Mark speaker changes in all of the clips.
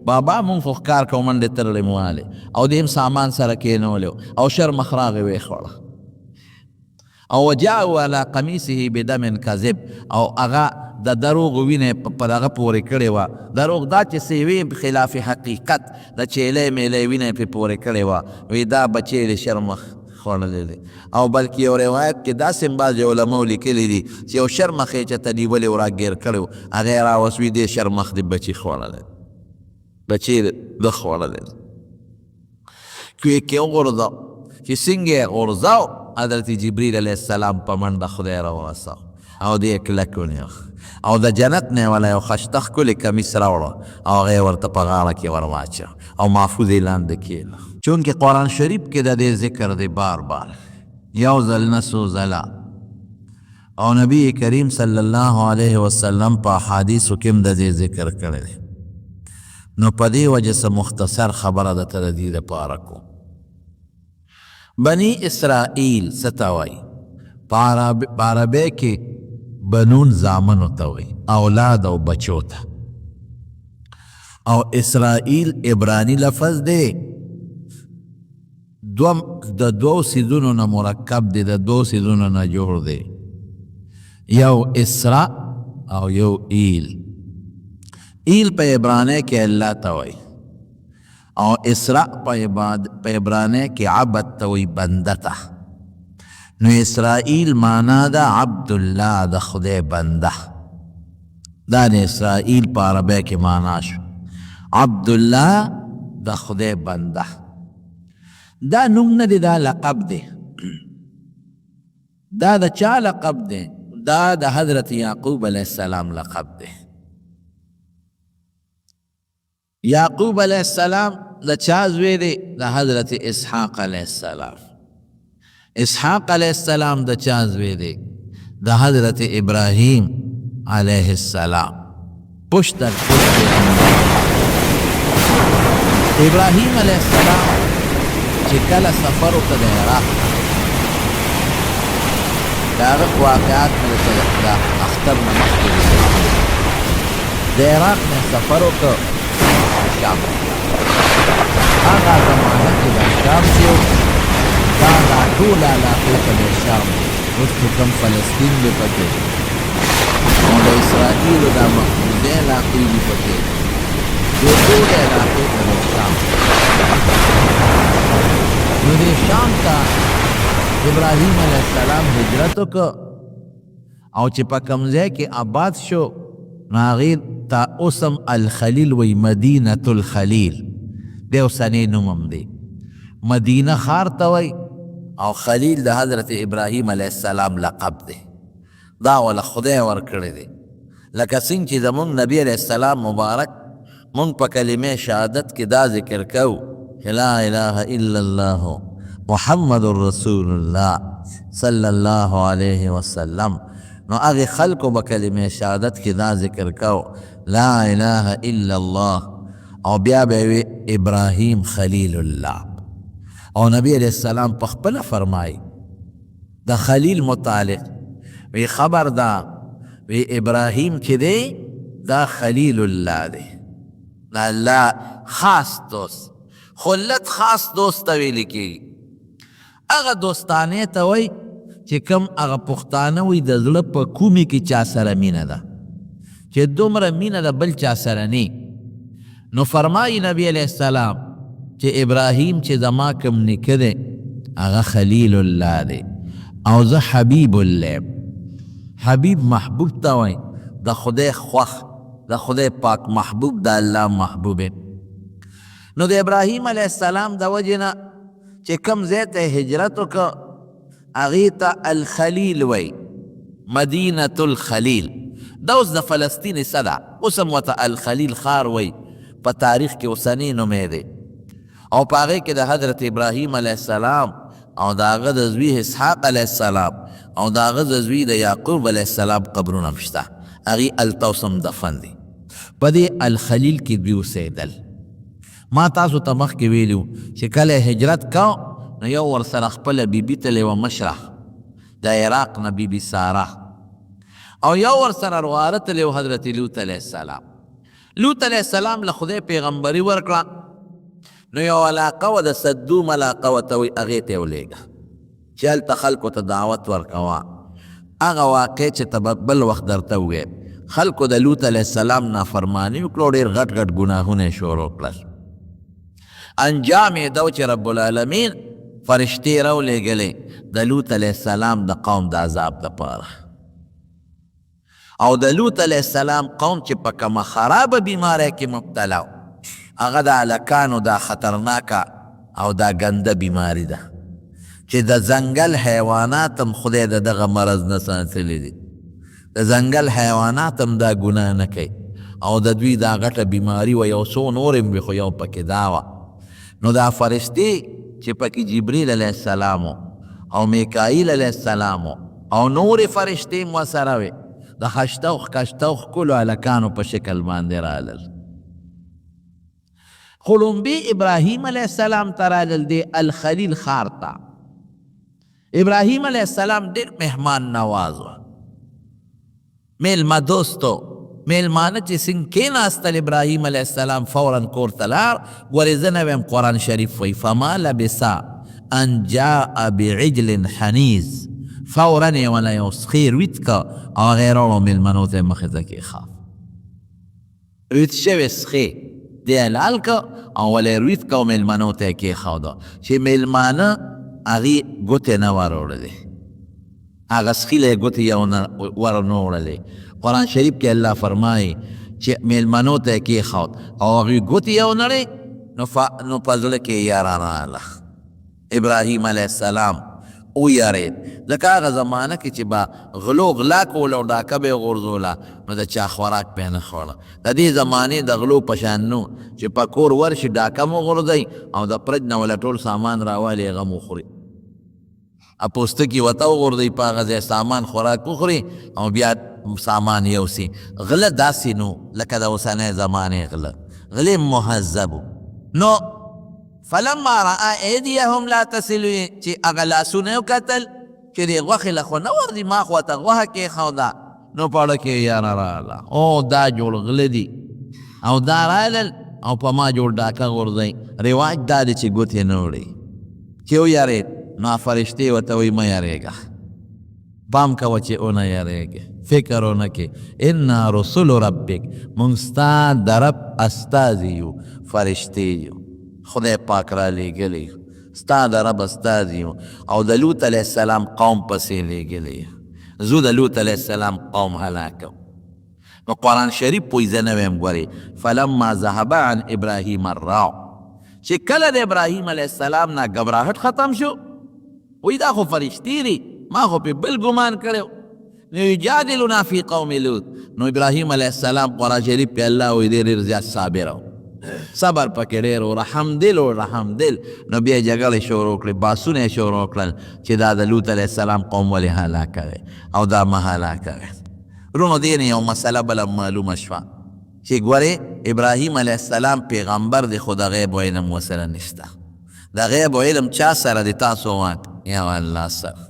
Speaker 1: بابا مونږ خو ښکار کوو منډې تړلې مو والې او د هم سامان سره کېنولې او شرمخ راغې ویې خوړه او وجاءوا على قمیصه بدم کذب او هغه د دروغ وینې په دغه پورې کړې وه دروغ دا چې سیوې خلاف حقیقت د چیلې میلې وینې پې پورې کړې وه وی دا بچې د شرمخ خوړلی دی او بلکې یو روایت کې داسې هم بعضې علماو لیکلي دي چې یو شرمخ یې چې ته نیولې و راګیر کړی و هغه یې راوسوي دې شرمخ د بچي خوړلی بچې ده خوړلی دی کوې کې وغورځاو چې څنګه یې غورځاو حضرت جبریل علیه السلام په منډه خدای راورساو او دې یې کلک ونیو او د جنت نه والا یو ښایسته ښکلې کمیس راوړه او هغه یې ورته په غاړه کې ور واچوه او محفوظ یې لاندې کېله چونکې قرآن شریف کې د دې ذکر دی بار بار یو ځل نه څو ځله او نبی کریم صلی الله علیه وسلم په احادیثو کې هم د دې ذکر کړی دی نو په دې وجه څه مختصر خبره درته د دې دپاره کوم بني اسرائیل څه ته وایي په عربۍ کې بنون زامنو ته وایي اولاد او بچو ته او اسرائیل عبرانی لفظ دی د دوو سیزونو نه مرکب دی د دوو سیزونو نه جوړ دی یو اسرا او یو ایل ایل په عبرانی کې الله ته وایي او اسرا په عبرانی کې عبد ته وایي بنده ته نو اسرائیل معنا ده عبدالله د خدای بنده دا د اسرائیل په عربی کې معنا شو عبدالله د خدای بنده دا نوم نه دی دا لقب دی دا د چا لقب دی دا د حضرت یعقوب علیه السلام لقب دی یعقوب علیه السلام د چا زوی دی د حضرت اسحاق علیه السلام اسحاق علیه السلام د چا زوی دی د حضرت ابراهیم علیه السلام پشت در پشت ابراهیم علیه السلام چې کله سفر وکړ د عراق د هغه واقعات مې د اختر نه مخکې د عراق نه سفر وکړ شام هغه زمانه کې د شام چې دا ټول علاقې ته د شام اوس چې کوم فلسطین دی پکې او د اسرائیلو دا محفوظې علاقې دي پکې دې ټولې علاقې ته د شام نو دې شام ته ابراهیم علیه السلام هجرت وکړ او چې په کوم ځای کې آباد شو نو هغې ته اوسم الخلیل وی مدینة الخلیل دی اوسنی نوم هم دی مدینه ښار ته وی او خلیل د حضرت ابراهیم علیه السلام لقب دی دا ولا خدای ورکړی دی لکه څنګه چې زمونږ نبی علیه السلام مبارک مونږ په کلمې شهادت کې دا ذکر کوو لا اله الا الله محمد رسول الله صلی الله علیه وسلم نو هغې خلکو به کلمې شهادت کې دا ذکر کوو لا اله الا الله او بیا به وی ابراهیم خلیل الله او نبی علیہ السلام په خپله فرمایي د خلیل متعلق وی خبر دا وی ابراهیم چې دی دا خلیل الله دی دا الله خاص دوست خلت خاص دوست ته ویل کېږي هغه دوستانې ته وایي چې کوم هغه پښتانه وي د زړه په کومې کې چا سره مینه ده چې دومره مینه د بل چا سره نه نو فرمایي نبی علیه السلام چې ابراهیم چې زما کوم نیکه دی هغه خلیل الله دی او زه حبیب الله حبیب محبوب ته وایي د خدای خوښ د خدای پاک محبوب د الله محبوب نو د ابراهیم علیه السلام د وجې نه چې کوم ځای ته هجرت وکړه هغې ته الخلیل وی مدینة الخلیل دا اوس د فلسطین څه ده اوس هم ورته الخلیل ښار وی په تاریخ کې اوسنی نومی دی او په هغې کې د حضرت ابراهیم علیه السلام او د هغه د زوی اسحاق علیه السلام او د هغه د زوی د یعقوب علیه السلام قبرونه هم شته هغې هلته اوس هم دفن دي په دې الخلیل کې دوی اوسېدل ما تاسو ته مخکې ویلي چې کله هجرت کو نو یو ورسره خپله بیبي تلې وه مشره د عراق نه بیبي ساره او یو ورسره رواره تلې و حضرت لوط علیه السلام لوط علیہ السلام له خدای پیغمبري ورکړه، نو یو علاقه وه د صدوم علاقه ورته وایي، هغې ته یې ولېږه چې هلته خلکو ته دعوت ورکوه. هغه واقع چې ته به بل وخت درته وویم، خلکو د لوط علیه السلام نافرماني وکړو، ډېر غټ غټ ګناهونه یې شروع کړل. انجام یې دا و چې رب العالمین فرشتې راولېږلې د لوط علیه السلام د قوم د عذاب دپاره. او د لوط علیه السلام قوم چې په کومه خرابه بیماری کې مبتلا و، هغه د هلکانو دا خطرناکه او دا ګنده بیماری ده چې د ځنګل حیوانات هم خدای د دغه مرض نه ساتلی دي. د ځنګل حیوانات هم دا ګناه نه کوي، او د دوی دا غټه بیماری و یو څو نور هم وي، خو یو پکې دا وه. نو دا فرشتې چې پکې جبریل علیه السلام او میکائیل علیه السلام او نورې فرشتې هم ورسره وې، د خشته او ښکشته او ښکلو هلکانو په شکل باندې رالل. خو لومبې ابراهیم علیه السلام ته رالل دی الخلیل ښار ته. ابراهیم علیه السلام ډېر مهمان نواز و، میلمه دوستو. میلمانه چې څنګه کېناستل، ابراهیم علیه السلام فورا کور ته لاړ. ګورې زه نه ویم، قرآن شریف وایي فما لبث ان جاء بعجل حنیز، فورا یې وله یو سخي رویت که او هغې راوړو میلمنو ته یې مخې ته کېښاف. رویت شوی سخي دی یې لال که او وله یې رویت که او میلمنو ته یې کېښوده چې میلمانه هغې ګوتې نه وروړلې، هغه سخي له یې ګوتې یو ور نه وړلې. قرآن شریف کې الله فرمایي چې میلمنو ته یې کېښود او هغوی ګوتې یو نړې، نو په زړه کې یې یاره راغله. ابراهیم علیه السلام ویارید، ځکه هغه زمانه کې چې به غلو غلا کوله او ډاکه به یې غورځوله، نو د چا خوراک به یې نه خوړه. د دې زمانې د غلو په شان نو چې په کور ورشي ډاکه مو غورځوي او د پرج نه وله ټول سامان راولي، هغه مو خوري. پوستکي ورته وغورځوي، په هغه ځای سامان خوراک وخوري او بیا سامان یوسي. غله داسې نو لکه د اوسنۍ زمانې غله، غلې مهذبو. نو فلما رأى ایدیهم لا تصل، چې هغه لاسونه یې وکتل چې دې غوښې له خو نه ورځي، ما خو ورته غوښه کېښوده، نو په اړه کې یې یاره راغله، او دا جوړ غله دي او دا رالل او په ما جوړ ډاکه غورځوي. رواج دا دی چې ګوتې نه وړي. چې ویارېد، نو فرشتې ورته وایي مه یارېږه، پام کوه چې ونه یارېږې، فکر ونه کې. انا رسول ربک، موږ ستا د رب استازي یو، فرشتې یو، خدای پاک را لېږلی یو، ستا د رب استازي یو، او د لوط علیه السلام قوم پسې لېږلی یو. زه د لوط علیه السلام قوم هلاکم. نو قرآن شریف پوی زه نه ویم. ګورې فلما ذهب عن ابراهیم الراع، چې کله د ابراهیم علیه السلام نه ګبراهټ ختم شو، وی دا خو فرشتې دي، ما خو پې بل ګمان کړی. نو یجادلنا فی قوم لوط، نو ابراهیم علیه السلام قرآن شریف پې الله وی ډېر زیات صابر و، صبر پکې ډېر و، رحم دل و رحم دل. نو بیا یې جګړې شروع کړې، باسونه یې شروع کړل چې دا د لوط علیه السلام قوم ولې هلاکه دی او دا مه هلاکه دی. رونو دې نه یو مسله بله معلومه شوه چې ګورې ابراهیم علیه السلام پیغمبر دی، خو د غیب علم ورسره نشته. د غیب علم چا سره دی؟ تاسو وایئ یا الله سره.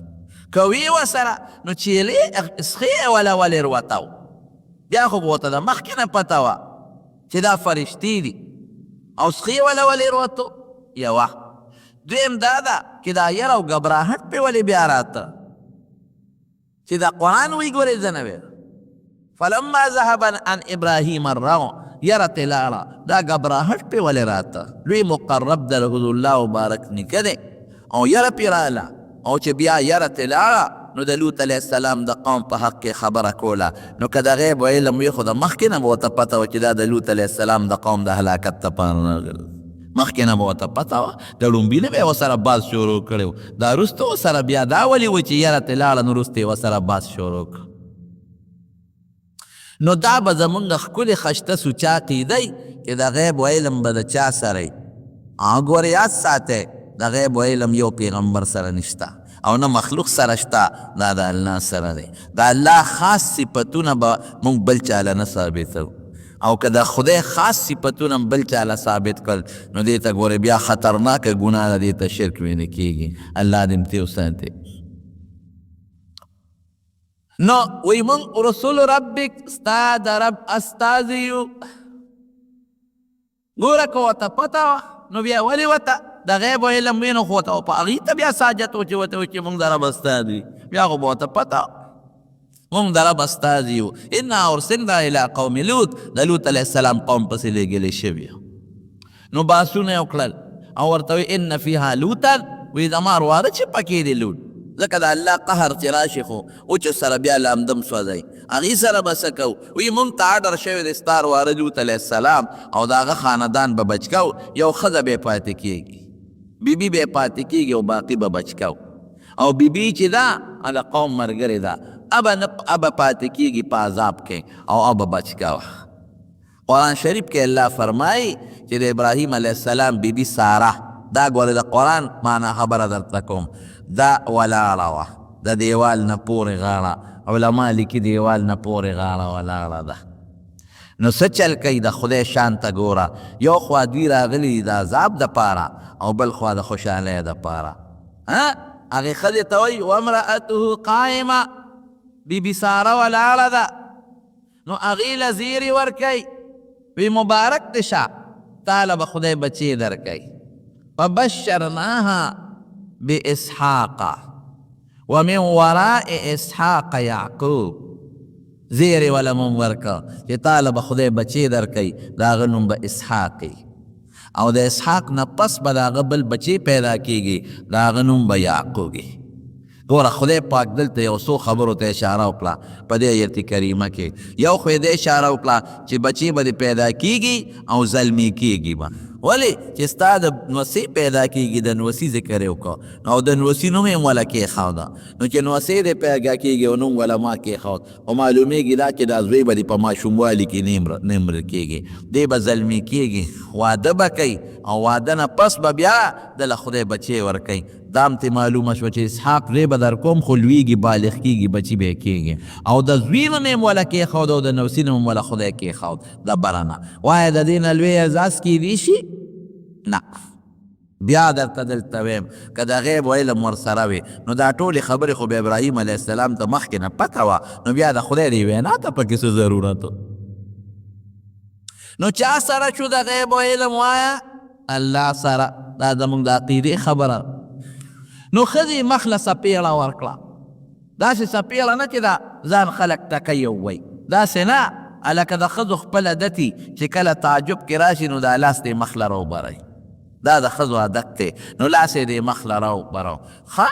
Speaker 1: که وي ورسره نو چیلې سخې وله ولې روته و، بیا خو به ورته د مخکې نه پته وه چې دا فرشتې دي، او سخې وله ولې روته یوه. دویم دا ده چې دا یره او ګبراهټ پې ولې بیا راته، چې دا قرآن وایي ګورې زه نه ویم. فلما ذهب عن ابراهیم الرغم، یره تې لاړه، دا ګبراهټ پې ولې راته. لوی مقرب د رسول الله مبارک نیکه دی او یره پې راله، او چې بیا یره تې لاړه، نو د لوط علیه السلام د قوم په حق کې خبره کوله. نو که د غیب علم وي، خو د مخکې نه به ورته پته وه چې دا د لوط علیه السلام د قوم د هلاکت دپاره راغلی. مخکې نه به ورته پته وه، د لومبي نه به یې ورسره باز شروع کړی و. دا وروسته ورسره بیا دا ولې و چې یره تې لاړه، نو وروسته یې ورسره باز شروع کړ. نو دا به زمونږ ښکلې خشته سوچه عقیدی چې د غیب علم به د چا سره وي. ګورې یاد ساتئ، د غیب علم یو پیغمبر سره نشته او نه مخلوق سره شته، دا د الله سره دی. د الله خاص صفتونه به موږ بل چاله نه ثابتو، او که د خدای خاص صفتونه بل چاله ثابت کړل، نو دې ته ګورې بیا خطرناکه ګناه ده، دې ته شرک ویل کېږي. الله دې متې وساتي. نو وی موږ رسول ربک، ستا د رب استازي یو، ګوره که ورته پته وه نو بیا ولې ورته د غیب و علم وي نو خو ورته په هغې ته بیا ساجت و چې ورته وایي چې مونږ د رب استاد وي بیا خو به ورته پته مونږ د رب استاد یو. انا ارسلنا الی قوم لوط، د لوط علیه السلام قوم پسې لېږلې شوي نو باسونه یې وکړل او ورته وایي ان فیها لوطا، وایي زما ورواره چې پکې دی لوط، ځکه د الله قهر چې راشي خو اوچو سره بیا لامدم سوځئ هغې سره به څه کوو. وایي مونږ ته اډر شوی دی ستا ورواره لوط علیه السلام او د هغه خاندان به بچ کوو، یو ښځه به یې پاتې کېږي، بیبي به یې پاتې کېږي او باقي به بچ کوو. او بیبي چې ده هغه قوم ملګرې ده، ابه پاتې کېږي په عذاب کې او ابه بچ کوه. قرآن شریف کې الله فرمایي چې د ابراهیم علیه السلام بیبي ساره، دا ګوره د قرآن معنا خبره درته کوم، دا ولاړه وه د دیوال نه پورې غاړه، علما لیکي دیوال نه پورې غاړه ولاړه ده. نو څه چل کوي د خدای شان ته ګوره، یو خوا دوی راغلي د عذاب دپاره او بل خوا د خوشحالۍ دپاره. هغې ښځې ته وایي وامرأته قائمه، بیبي ساره ولاړه ده نو هغې له زیري ورکوي، وی مبارک دې شه تاله به خدای بچې درکوي. فبشرناها باسحاق ومن وراء اسحاق یعقوب، زیرې وله مونږ ورکه چې تاله به خدای بچې درکوي، د هغه نوم به اسحاق او د اسحاق نه پس به د هغه بل بچې پیدا کېږي، د هغه نوم به یعقوب. ګوره خدای پاک دلته یو څو خبرو ته اشاره وکړه په دې ایت کریمه کې. یو خو یې د اشاره وکړه چې بچې به دې پیدا کېږي او زلمی کېږي به، ولې چې ستا د نوسې پیدا کېږي، د نوسي ذکر یې وکړه او د نوسي نوم یې وله کېښوده، نو چې نوسې دې پیدا کېږي او نوم وله ما کېښود او معلومېږي دا چې دا زوی به دې په ماشوموالي کې نه مړه کېږي، دی به زلمی کېږي، واده به کوي او واده نه پس به بیا دله خدای بچې ورکوي. دام ته معلومه شوه چې اسحاق ری به در کوم خو لویږي بالغ کېږي بچي به یې کېږي، او د زوی نوم یې وله کېښود او د نوسي نوم وله خدای کېښود. د بره نه وایه د دې نه لوی اعزاز کېدی شي؟ نه. بیا درته دلته ویم که د غیب و علم ورسره وي نو دا ټولې خبرې خو به ابراهیم علیه السلام ته مخکې نه پته وه، نو بیا د خدای دې وینا ته پکې څه ضرورت و؟ نو چا سره شو د غیب و علم وایه؟ الله سره. دا زمونږ د عقیدې خبره. نو ښځې مخ له څپېړه ورکړه، داسې څپېړه نه چې دا ځان خلک تکیو وی، داسې نه هلکه د ښځو خپل عادت چې کله تعجب کې راشي نو دا لاس دې مخ له راوبروي، دا د ښځو عادت دی، نو لاس یې دې مخ له راوبرو. ښه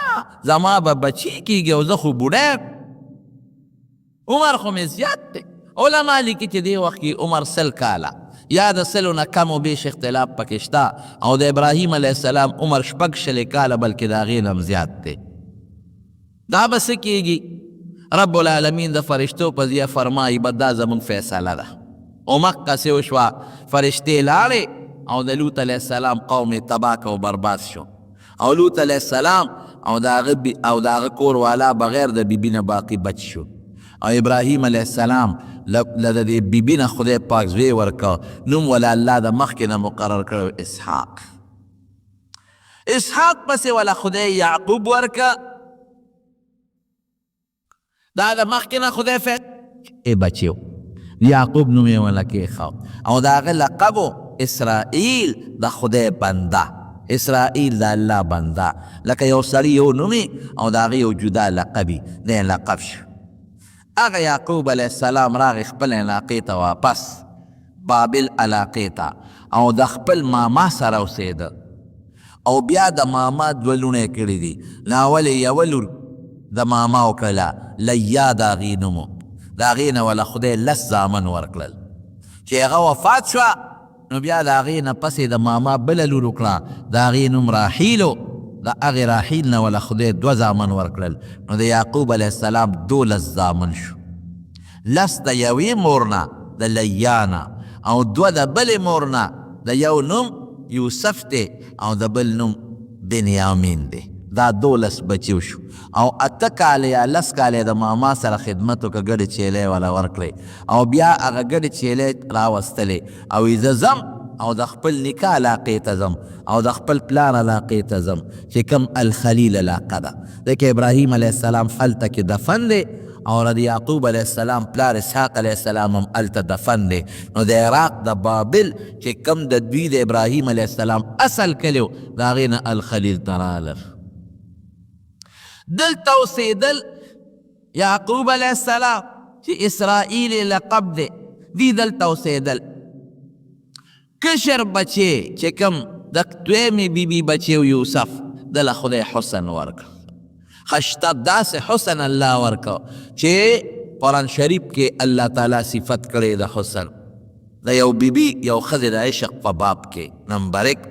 Speaker 1: زما به بچي کېږي او زه خو بوډی عمر خو مې زیات دی. علما لیکي چې دې وخت کې عمر 100 کاله یا د 100 نه کم و بیش اختلاف پکې شته، او د ابراهیم علیه السلام عمر 6 کاله بلکې د هغې نه هم زیات دی. دا به څه کېږي؟ رب العالمین د فرشتو په ذریعه فرمایي به دا زمونږ فیصله ده. او مقصې وشوه، فرشتې لاړې او د لوط علیه السلام قوم یې تباه که او برباد شو، او لوط علیه السلام او د هغه کور والا بغیر د بیبي نه باقي بچ شو. او ابراهیم علیه السلام له د دې بیبي نه خدای پاک زوی ورکه، نوم وله الله د مخکې نه مقرر کړی اسحاق. اسحاق پسې وله خدای یعقوب ورکه، دا د مخکې نه خدای بچی و، یعقوب نوم یې وله کېښود، او د هغه لقب و اسرائیل، د خدای بنده. اسرائیل د الله بنده، لکه یو سړي یو نومي او د هغه یو جدا لقبي دی لقب شو. هغه یعقوب علیه السلام راغی خپل علاقې ته واپس، بابل علاقې ته، او د خپل ماما سره اوسېده، او بیا د ماما 2 لوڼې کړي دي. ناول یوه لور د ماما وکړله لیا د هغې نوم و، د هغې نه وله خدای 10 زامن ورکړل. چې هغه وفات شوه نو بیا د هغې نه پسې د ماما بله لور وکړه، د هغې نوم راحیل و، د هغې راحیل نه وله خدای 2 زامن ورکړل. نو د یعقوب علیه السلام 12 زامن شو، 10 د یوې مور نه د لیا نه، او 2 د بلې مور نه، د یو نوم یوسف دی او د بل نوم بنیامین دی. دا 12 بچیو شو، او 8 کاله یا 10 کاله د ماما سره خدمت وکړه، ګډې چیلې وله ورکړې، او بیا هغه ګډې چیلې راوستلې او زه ځم او د خپل نیکه علاقې ته ځم او د خپل پلار علاقې ته ځم چې کوم الخلیل علاقه ده، ځکه ابراهیم علیه السلام هلته کې دفن دی او د یعقوب علیه السلام پلار اسحاق علیه السلام هم هلته دفن دی. نو د عراق د بابل چې کم د دوی د ابراهیم علیه السلام اصل کلی و د هغې نه الخلیل ته رالل. دلته اوسېدل یعقوب علیه السلام چې اسرائیل لقب دی، دی دلته اوسېدل. کشر بچی چې کم د دویمې بیبي بچی و یوسف دله خدای حسن ورکړ. خشته داسې حسن الله ورکړ چې قرآن شریف کې الله تعالی صفت کړی د حسن د یو بیبي یو ښځې د عشق په باب کې نمبر 1.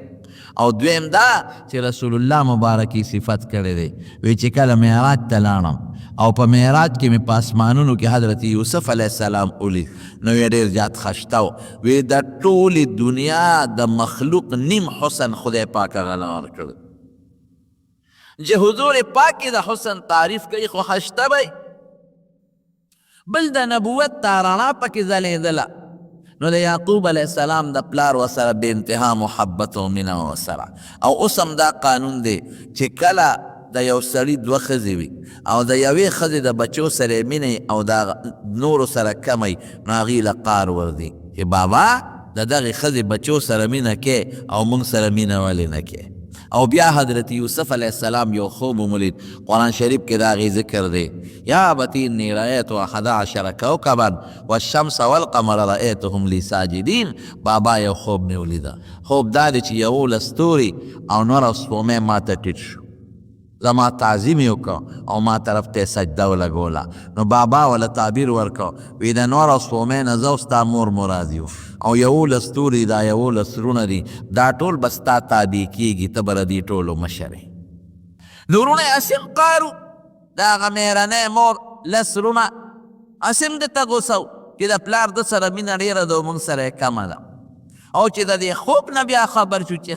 Speaker 1: او دویم دا چې رسول الله مبارکي صفت کړی دی، وی چې کله معراج ته لاړم او په معراج کې مې په اسمانونو کې حضرت یوسف علیه السلام ولید، نو یې ډېر زیات خشته و. وی د ټولې دنیا د مخلوق نیم حسن خدای پاک هغه له ورکړی چې حضور پاک کې د حسن تعریف کوي خو خشته به بل د نبوت تا رڼا پکې ځلېدله. نو د یعقوب علیه السلام د پلار ورسره بې انتها محبت او مینه ورسره. او اوس هم دا قانون دی چې کله د یو سړي دوه ښځې وي او د یوې ښځې د بچو سره یې مینه او د نورو سره کمی، نو هغې له قار وردي چې بابا د دغې ښځې بچو سره مینه کې او موږ سره مینه ولې نه کې. او بیا حضرت یوسف علیه السلام یو خوب ومولید، قرآن شریف کې د هغې ذکر دی، یا ابتی انی رأیت 11 کوکبا والشمس والقمر رأیتهم لی ساجدین. بابا یو خوب مې ولیده، خوب دا دی چې 11 ستوري او 9 سپومې ما ته ټیټ شو، زما تعظیم یې وکړه او ما طرف ته سجده ولګوله. نو بابا وله تعبیر ورکړه، وی د 9 سپومې نه زه ستا مور مراد یو او 11 ستوري دا 11 سرونه دي، دا ټول به ستا تابع کېږي، ته به د دې ټولو مشر یې. نو وروڼه اسیم قارو د هغه مېرنۍ مور 10 سرونه اسیم دته غوسه و چې د پلار د سره مینه ډېره ده او موږ سره یې کمه ده. او چې د دې خوب نه بیا خبر شو چې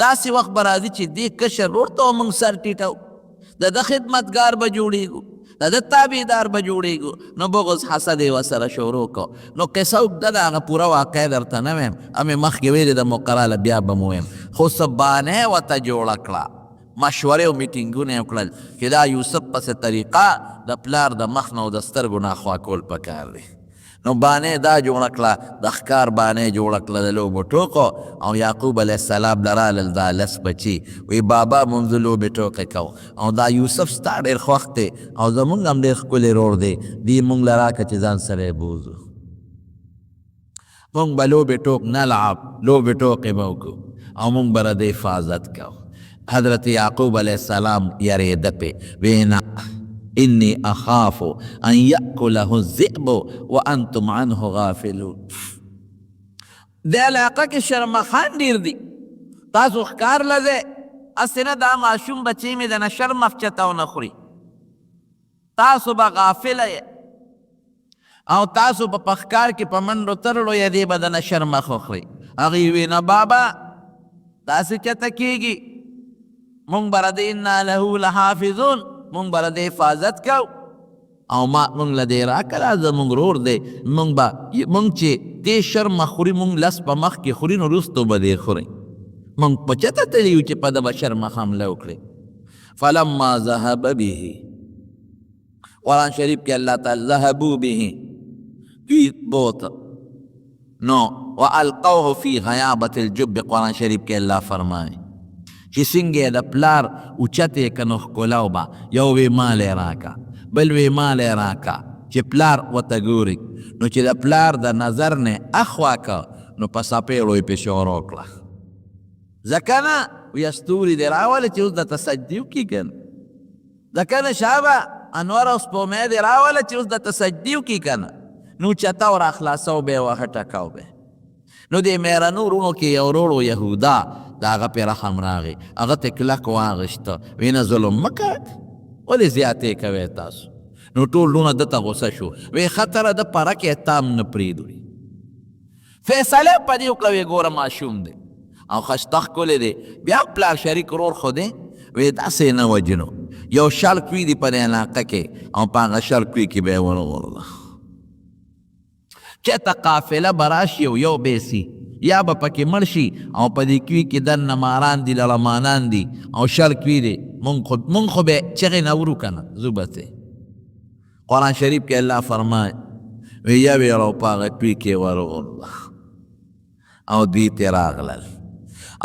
Speaker 1: داسې وخت به راځي چې دې کشر ورور ته موږ سر ټیټو، د ده خدمتګار به جوړېږو، د ده تابعدار به جوړېږو. نو بغض حسد یې ورسره شروع کړو. نو قصه اوږده ده، هغه پوره واقع درته نه ویم، همې مخکې ویلې د مقرره بیا به مو ویم. خو څه بانې ورته جوړه کړه، مشورې او میټینګونه یې وکړل چې دا یوسف پسې طریقه د پلار د مخ نه او د سترګو نه خوا کول پکار دی. نو بانې دا جوړه کړه، د ښکار بانې جوړه کړه د لوبو ټوکو. او یعقوب علیه السلام لرالل دا 10 بچي، وی بابا مونږ لوبې ټوکې کوو او دا یوسف ستا ډېر خوښ دی او زمونږ هم ډېر ښکلی رور دی، دې مونږ له راکړه چې ځان سره یې بوځو، مونږ به لوبې ټوک نلعب، لوبې ټوکې به وکړو او مونږ به د حفاظت کوو. حضرت یعقوب علیه السلام یریده پې، وی نه انی اخاف ان یأکله الذئب وانتم عنه غافلون. د علاقه کې شرمخان ډېر دي، تاسو ښکار لځئ، هسې نه دا ماشوم بچی مې د نه شرم افچته ونه خوري، تاسو به غافله یې او تاسو به په ښکار کې په منډو ترړو یې دې به د نه شرمخ وخوري. هغې وی نه بابا داسې چته کېږي، مونږ به د انا له لحافظون، مونږ به د حفاظت کو او مونږ له دې راکړه زمونږ رور دی، مونږ چې دې شرمه خوري مونږ 10 په مخ کې خوري، نو وروستو به دې خوري. مونږ په چته تللي یو چې په ده به شرمه حمله وکړي. فلما ذهب به، قرآن شریف کې الله تعالی ذهبوا به دوی بوته، نو والقوه فی غیابة الجب، قرآن شریف کې الله فرمایي چې څنګه د پلار اوچتې که نو ښکلو به، یو وی مال یې راکه، بل وی مال یې راکه چې پلار ورته ګوري، نو چې د پلار د نظر نه اخوا که نو په څپېړو یې پې شروع کړه. ځکه نه وی ستوري دې راولې چې اوس درته سجدې وکړي که نه، ځکه نه شابه انور او سپومې دې راوله چې اوس درته سجدې وکړي که نه، نو چته ور اخلاصو به یې وهټکو به. نو دې مېرنو وروڼو کې یو ورور و یهودا، د هغه پې رحم راغی، هغه ته کلک واغېسته، وی نه ظلم مه کوئ، ولې زیاتې کوئ تاسو؟ نو ټول لونه ده ته غوسه شو، وی خطره ده پرک یې تام نه پرېږدوي. فیصله په دې وکړه، وی ګوره ماشوم دی او ښایسته ښکلی دی، بیا پلار شریک ورور خو دی، وی داسې نه وجنو، یو شرک وي دي په دې علاقه کې او په هغه شرک وي کې به یې ورغورځه. چېرته قافله به راشي او یو بیسي یا به پکې مړ شي او په دې کوي کې دننه ماران دي لړمانان دي او شرک وي دی، مونږ خو به چغې نه ورو که نه ځو بسې. قرآن شریف کې الله فرمای وی یوې رو په هغه کوي کې ورغورځه او دوی ترې راغلل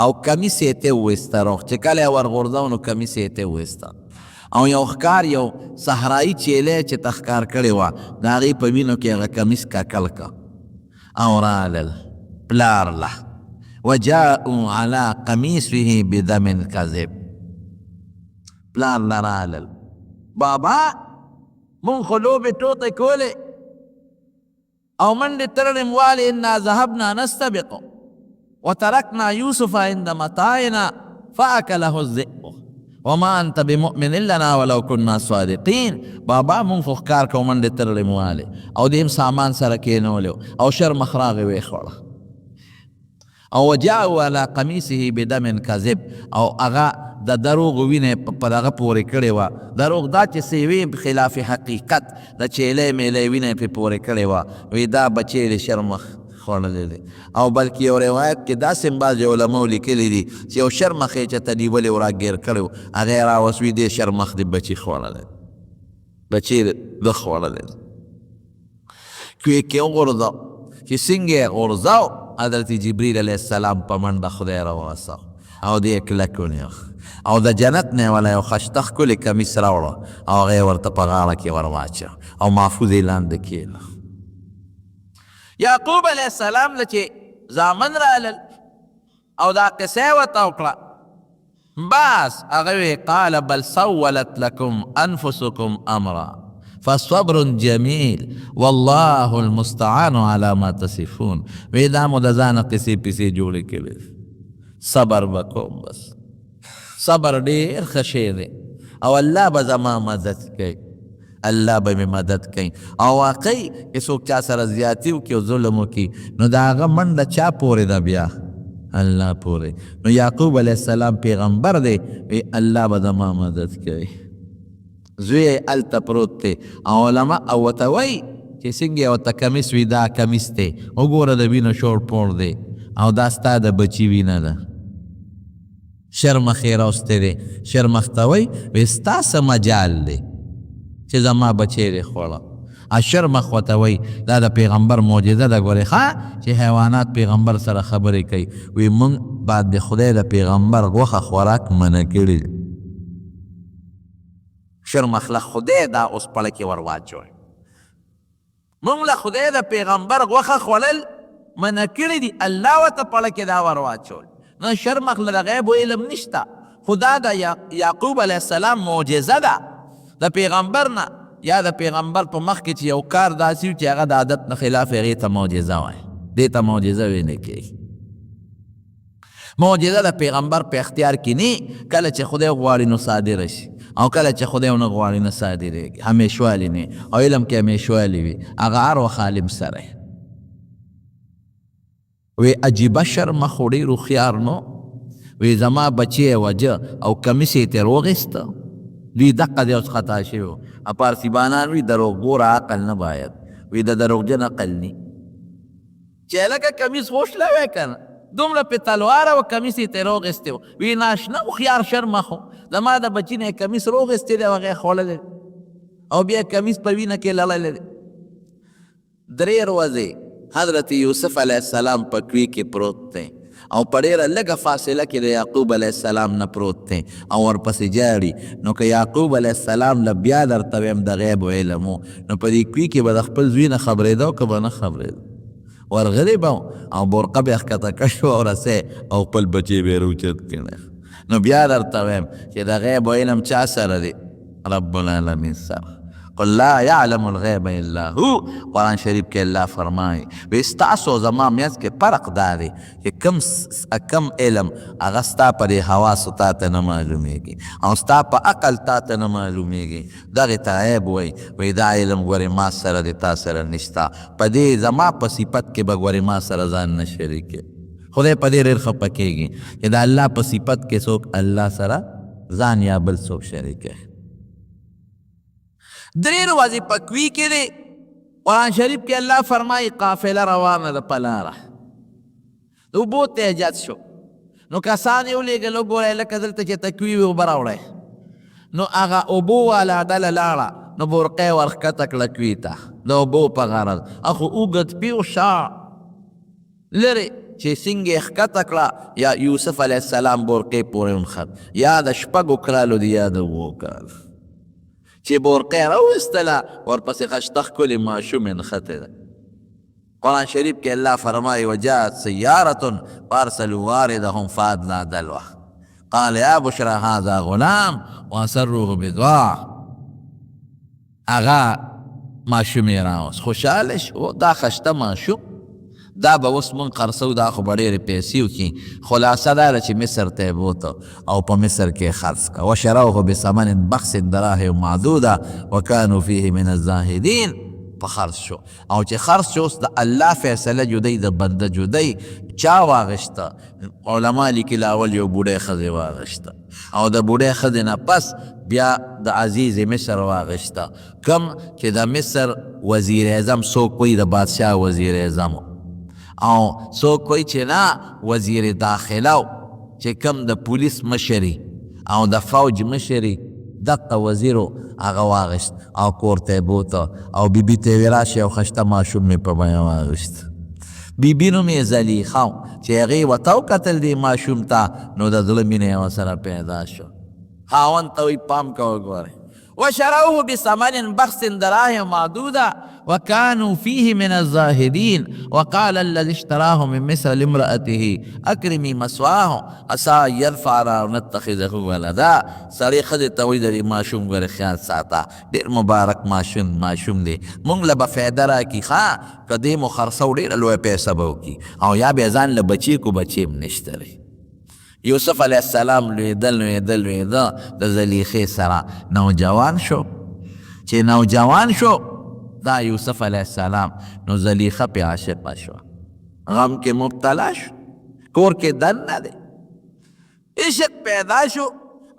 Speaker 1: او کمیس یې ته وویسته روغ چې کله یې ورغورځاو نو کمیس یې ته وویسته او یو ښکار یو صحرایي چیلی چې ته ښکار کړې وه د هغې په وینو کې هغه کمیس ککل که او رالل پلار له وجاءوا على قمیصه بدم کذب پلار له رالل بابا مونږ خو لوبې ټوټې کولې او منډې ترړې موالې انا ذهبنا نستبق وتركنا يوسف عند متاعنا فأكله الذئب وما انت بمؤمن لنا ولو كنا صادقين بابا مونږ خو ښکار کوو منډې ترړې موالې او دیم سامان سره کېنولی او شرمخ راغې ویې خوړه او وجاءوا على قمیصه بدم کذب او هغه د دروغ وینې په دغه پورې کړې وه دروغ دا چې سیوې خلاف حقیقت د چیلی میلی وینې پې پورې کړې وه وی دا بچی د شرمخ خوړلی دی او بلکې یو روایت کې داسې هم بعضې علماو لیکلی دي چې یو شرمخ یې چې ته نیولې و راګیر کړی و هغه یې راوسوي دې شرمخ د بچي خوړلی بچی ده خوړلی کوی کې وغورځاو چې څنګه یې غورځاو حضرت جبریل علیه السلام په منډه خدای راوسو او دې کلک ونیو او د جنت نه ولا یو خشته ښکلې کمیس راوړه او هغه یې ورته په غاړه کې ور واچو او محفوظ یې لاندې کېله یعقوب علیه السلام له چې زامن رالل او دا قصه یې ورته وکړه بس هغه وی قال بل سولت لكم انفسكم امرا فصبر جمیل والله المستعان على ما تصفون وی دا مو د ځانه قصې پسې جوړې کړې صبر وکوم بس صبر ډېر ښه شی دی او الله به زما مدد کوي الله به مې مدد کوي او واقعي که څوک چا سره زیاتي وکړي او ظلم وکړي نو د هغه منډه چا پورې ده بیا الله پورې نو یعقوب علیه السلام پیغمبر دی وی الله به زما مدد کوي زوی یې هلته پروت دی او علما او ورته وایي چې څنګه یې ورته کمیس وي دا کمیس دی وګوره د وینو شور پور دی او دا ستا د بچي وینه ده شرمخ یې راوستی دی شرمخ ته وایي وی ستا څه مجال دی چې زما بچی دی خوړه شرمخ ورته وایي دا د پیغمبر معجزه ده ګورې ښه چې حیوانات پیغمبر سره خبرې کوي وی موږ بعد د خدای د پیغمبر غوښه خوراک منع کړي شرمخ له خدای دا اوس پړه کې ور واچوئ موږ له خدای د پیغمبر غوښه خوړل منع کړي دي الله ورته پړه کې دا ور واچول نو شرمخ له غیب و علم نشته خدا د یعقوب علیه السلام معجزه ده د پیغمبر نه یا د پیغمبر په مخ کې چې یو کار داسې وي چې هغه د عادت نه خلاف هغې ته معجزه وایي دې ته معجزه وی نه کېږي معجزه د پیغمبر په اختیار کې نه کله چې خدای غواړي نو صادره شي او کله چې خدای ونه غواړي نه صادرېږي همیشوالي نه او علم کې همیشوالي وي هغه هر وخت عالم سره وی عجیبه شرمخ خو ډېر هوښیار نو وی زما بچی یې وجه او کمیس یې ترې وغېسته دوی دقه دی اوس خطا شوي وو پارسیبانان وی دروغګوره عقل نه باید وی د دروغجن عقل نی چې هلکه کمیس وشله وی که نه دومره پې تلواره و کمیس یې ترې وغېستی و وی ناشنه هوښیار شرمخ و زما د بچي نه یې کمیس روغېستی دی او هغه یې خوړلی او بیا کمیس په وینه کې لړلی دی 3 ورځې حضرت یوسف علیه السلام په کوی کې پروت دی او په ډېره لږه فاصله کې د یعقوب علیه السلام نه پروت دی او ورپسې جاړي نو که یعقوب علیه السلام له بیا درته ویم د غیب علم و نو په دې کوی کې به د خپل زوی نه خبرېده او که به نه خبرېده ورغلی به او برقه به یې ښکته کش و او رسۍ او خپل بچی به یې راوچت کړی نو بیا درته ویم چې د غیب علم چا سره دی رب العالمین سره قل لا يعلم الغیب الا هو قرآن شریف کې الله فرمایي وی ستاسو زما میانځ کې فرق دا دی چې کم علم هغه ستا په دې حواسو تا ته نه معلومیږي او ستا په عقل تا ته نه معلومیږي دغې ته عیب وی دا علم ګورې ما سره دی تا سره نشته په دې زما په صفت کې به ګورې ما سره ځان نه شریکې خدای په دې ډېر خفه کېږي چې د الله په صفت کې څوک الله سره ځان یا بل څوک شریکوي 3 ورځې په کوی کې دی قرآن شریف کې الله فرمایي قافله روانه ده په لاره د اوبو ته ایجاد شو نو کسان یې ولېږل وګورئ لکه دلته چې ته کوي وي اوبه راوړئ نو هغه اوبو والا ډله لاړه نو برقې ورښکته کړه کوي ته د اوبو په غرض اخو اوږد پیو شا لرې چې څنګه یې ښکته کړه یا یوسف علیه السلام برقې پورې ونښت یا د شپږو کالو دي یا د اوو کالو چې برقې راویستله ورپسې خشته ښکلې ماشومې نښتې ده. قرآن شریف کې الله فرمایي وجاءت سیارة فارسلوا واردهم فادلى دلوه قال یا بشرى هذا غلام واسروه بضاعة. هغه ماشوم یې راوست خوشحاله شو دا خشته ماشوم دا به اوس مونږ خرڅو دا خو به ډېرې پیسې وکړي. خلاصه دا ده چې مصر ته یې بوته او په مصر کې خرڅ کړه وشروه بثمن بخس دراهم معدوده وکانو فیه من الزاهدین. په خرڅ شو او چې خرڅ شو اوس د الله فیصله جدی د بنده جدی چا واغشته. علما لیکي لاول یو بوډۍ ښځې واغشته او د بوډۍ ښځې نه پس بیا د عزیز مصر واغشته کم چې د مصر وزیر اعظم څوک وایي د بادشاه وزیر اعظم او څوک وایي چې نه وزیر داخله چې کم د پولیس مشري او د فوج مشري دقه وزیرو هغه واغشت او کور ته یې بوته او بیبي ته یې ویې راشي او خشته ماشوم مې په بیه واغشت. بیبي نوم یې زلیخا چې هغې ورته وکتل دې ماشوم ته نو د زړه مینه یې ورسره پیدا شو. خاوند ته وایي پام کوه ګورئ وشروه بثمن بخس دراهم معدوده وكانوا فيه من الزاهدين وقال الذي اشتراه من مصر لامرأته اکرمی مثواه عسى ان ينفعنا او نتخذه ولدا. سړی ښځې ته وایي د دې ماشوم ګورې خیال ساته ډېر مبارک ماشوم دی مونږ له به فایده راکړي ښه که دې مو خرڅو ډېره لویه پیسه به وکړي او یا بیا ځان له بچي کو بچي هم نشته دی. یوسف علیه السلام لویده د زلیخې سره نوجوان شو. چې نوجوان شو دا یوسف علیه السلام نو زلیخه پې عاشقه شوه غم کې مبتلا شو کور کې دن نه دی عشق پیدا شو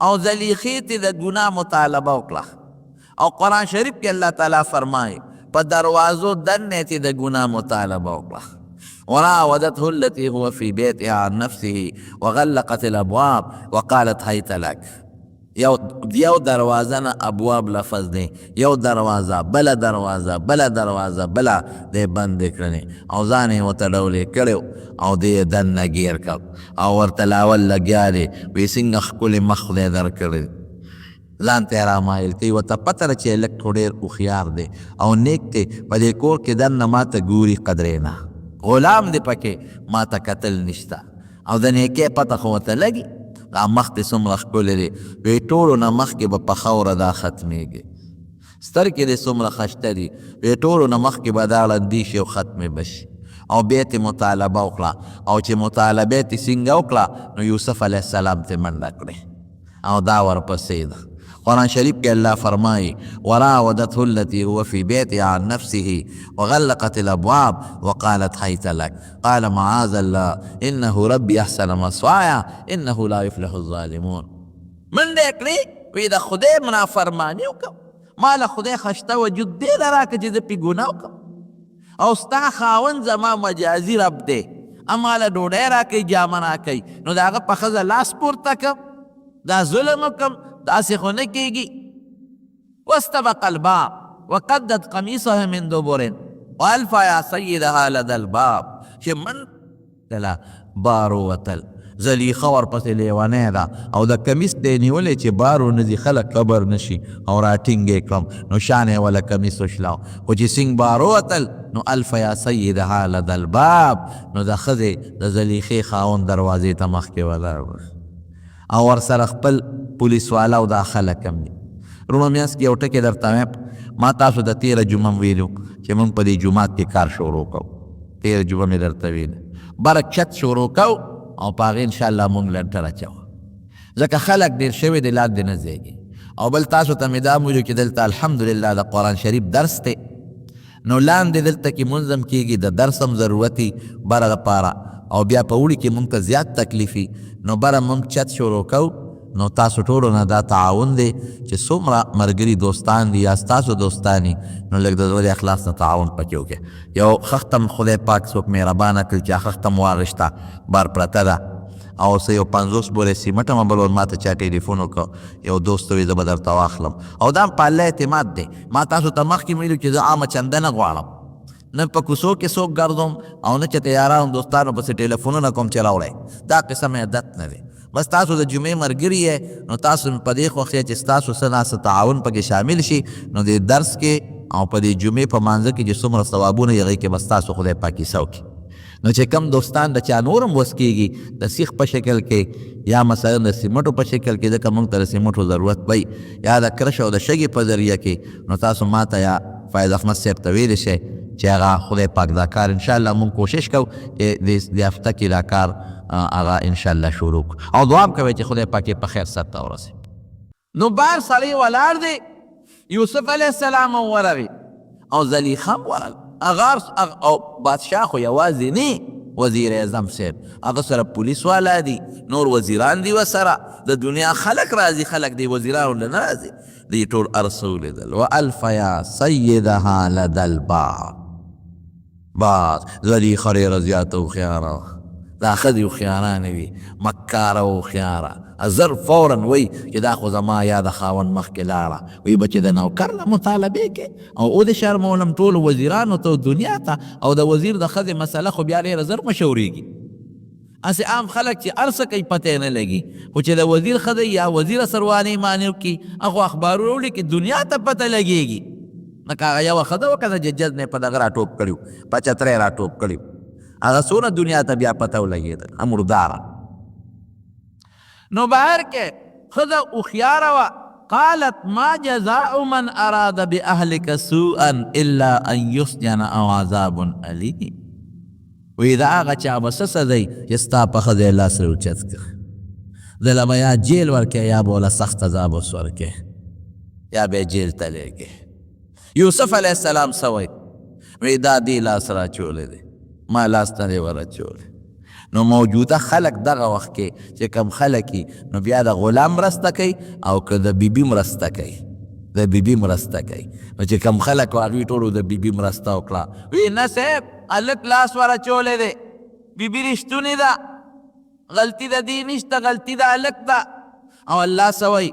Speaker 1: او زلیخې ته د ګناه مطالبه وکړه او قرآن شریف کې الله تعالی فرمایي په دروازو دنې ته د ګناه مطالبه وکړه وراودته التي هو في بيتها عن نفسه وغلقت الابواب وقالت هيت لك. یو دروازه نه ابواب لفظ دی یو دروازه بله دروازه بله دی بندې کړنې او ځان یې ورته ډولې کړی او دی یې دننه ګیر کړ او ورته لاول لګیا دی وایي څنګه ښکلې مخ خدای درکړی ځان ته یې رامایل کوي ورته پته ده چې هلک خو ډېر هوښیار دی او نیک دی په دې کور کې دننه ما ته ګوري قدرې نه غلام دی پکې ما ته کتل نشته او د نیکۍ پته خو ورته لګي دا مخ دې څومره ښکلی دی وایي ټولو نه مخکې به په خاوره دا ختمېږي سترګې دې څومره ښایسته دي وایي ټولو نه مخکې به دا ړندې شي او ختمې به شي او بیا یې مطالبه وکړه او چې مطالبه یې څنګه وکړه نو یوسف علیه السلام ته منډه کړې او دا ورپسې ده. قرآن شریف کې الله فرمایي وراودته التي هو في بيتها عن نفسه وغلقت الابواب وقالت هيت لك قال معاذ الله انه ربي احسن مثواي انه لا يفلح الظالمون. من دې کړې وی د خدای منافرماني وکړم ما له خدای خشته وجود دې راکړه چې زه پې ګناه وکړم او ستا خاوند زما مجازي رب دی اما له ډوډۍ راکوي جامه راکوي نو د هغه په ښځه لاس پورته کړم دا ظلم وکړم داسې خو نه کېږي. واستبق الباب وقدت قمیصها من دبر والف یا سیدها لدى الباب. چې من دله بار ووتل زلیخه ورپسې لیونی ده او د کمیس دی نیولی چې بار ونځي خلک خبر نشي او راټینګ یې کړم نو شان یې وله کمیس وشلاو خو چې څنګه بار ووتل نو الف یا سیدها لدى الباب نو د ښځې د زلیخې خاوند دروازې ته مخکې ولاړ او ورسره خپل پولیس والا او دا خلک هم دي. رومه میانس کې یو ټکې درته وایم ما تاسو د تېره جمعه ویلو چې موږ په دې جومات کې کار شروع کوو تېره جمعه مې درته ویلې بره چت شروع کوو او په هغې انشاءالله موږ لنټر اچوو ځکه خلک ډېر شوي دی لاندې نه ځایږي او بل تاسو ته مې دا ویلو چې دلته الحمدلله د قرآن شریف درس دی نو لاندې دلته کې منظم کېږي د درس هم ضرورتي بره دپاره او بیا په وړي کې موږ ته زیات تکلیفي نو بره موږ چت شروع کوو نو تاسو ټولو نه دا تعاون دی چې څومره ملګري دوستان دي یا ستاسو دوستان دي نو لږ د زړه اخلاص نه تعاون پکې وکړئ. یو خښته خدای پاک څوک مهربانه کړي چې هغه خښته مو واغېسته بار پرته ده او څه یو 50 بورې سیمټ هم بل ما ته چا ټلیفون وکړ یو دوست وی زه به درته واخلم او دا په الله اعتماد دی. ما تاسو ته مخکې ویلو چې زه عامه چنده نه غواړم، نه په کوڅو کې څوک ګرځم او نه چې یارانو دوستانو پسې ټلیفونونه کوم چې راوړئ، دا قسم عادت نه دی. بس تاسو د جمعې ملګري یې نو تاسو په دې خوښ یې چې ستاسو څه ناسه تعاون پکې شامل شي نو د درس کې او په دې جمعې په مانځه کې چې څومره ثوابونه یې هغې کې بس تاسو خدای پاک حصه وکړي. نو چې کم دوستان د چا نور هم وس کېږي د سیخ په شکل کې یا مثلا د سیمټو په شکل کې ځکه موږ ته د سیمټو ضرورت وي یا د کرش او د شګې په ذریعه کې نو تاسو ما ته یا فایض احمد صاحب ته ویلی شئ چې هغه خدای پاک دا کار انشاءالله موږ کوشش کوو چې د هفته کې دا کار هغه انشاءالله شروع کړو او دعا هم کوئ چې خدای پاک یې په خیر سر ته ورسوي. نو بار سړی ولاړ دی، یوسف علیه السلام هم ورغی او زلیخا هم ورغله. او بادشاه خو یوازې نه وزیر اعظم صاحب، هغه سره پولیس والا دي، نور وزیران دي ورسره، د دنیا خلق راځي، خلق دی وزیرانو له نه راځي، دوی ټول ارسه ولیدل. والفیا سیدها لدى الباب. باز زلیخا ډېره زیاته هوښیاره وه، دا ښځې هوښیارانې وي، مکاره هوښیاره. زر فورا وی چې دا خو زما یا د خاوند مخکې لاړه، وی به چې د نوکر نه مطالبې کې او د شرمولم ټولو وزیرانو ته دنیا ته او د وزیر د ښځې مسله خو بیا ډېره زر مشورېږي. هسې عام خلک چې هر څه کوي پته یې نه لګي، خو چې د وزیر ښځه یا وزیره سروانۍ معنی وکړي هغه اخبارونه وړي چې دنیا ته پته لګېږي. لکه هغه یوه ښځه وکړه چې جج نه یې په دغه راټوپ کړي، په چتری راټوپ کړي، هغه څونه دنیا ته بیا پته ولګېده مرداره. نو بهر کې ښځه هوښیاره وه. قالت ما جزاء من اراد باهلک سوءا الا ان یسجن او عذاب الیم. وی دا هغه چا به څه سزی چې ستا په ښځې لاس راوچت کړه، دله به یا جیل ورکړې یا به وله سخت عذاب اوس ورکړې یا به یې جیل ته لېږې. یوسف علیه السلام څه وی؟ وی دا دې لاس راچولی دی، ما لاس ته دې ورچولی. نو موجوده خلق دغه وخت کې چې کم خلقي نو بیا د غلام مرسته کوي او که د بیبي مرسته کوي، د بیبي مرسته کوي. نو چې کم خلق هغوی ټولو د بیبي مرسته وکړه. وی نه صاحب هلک لاس ورچولی دی، بیبي رښتونې ده، غلطي د دې نشته، غلطي د هلک ده. او الله څه وایي؟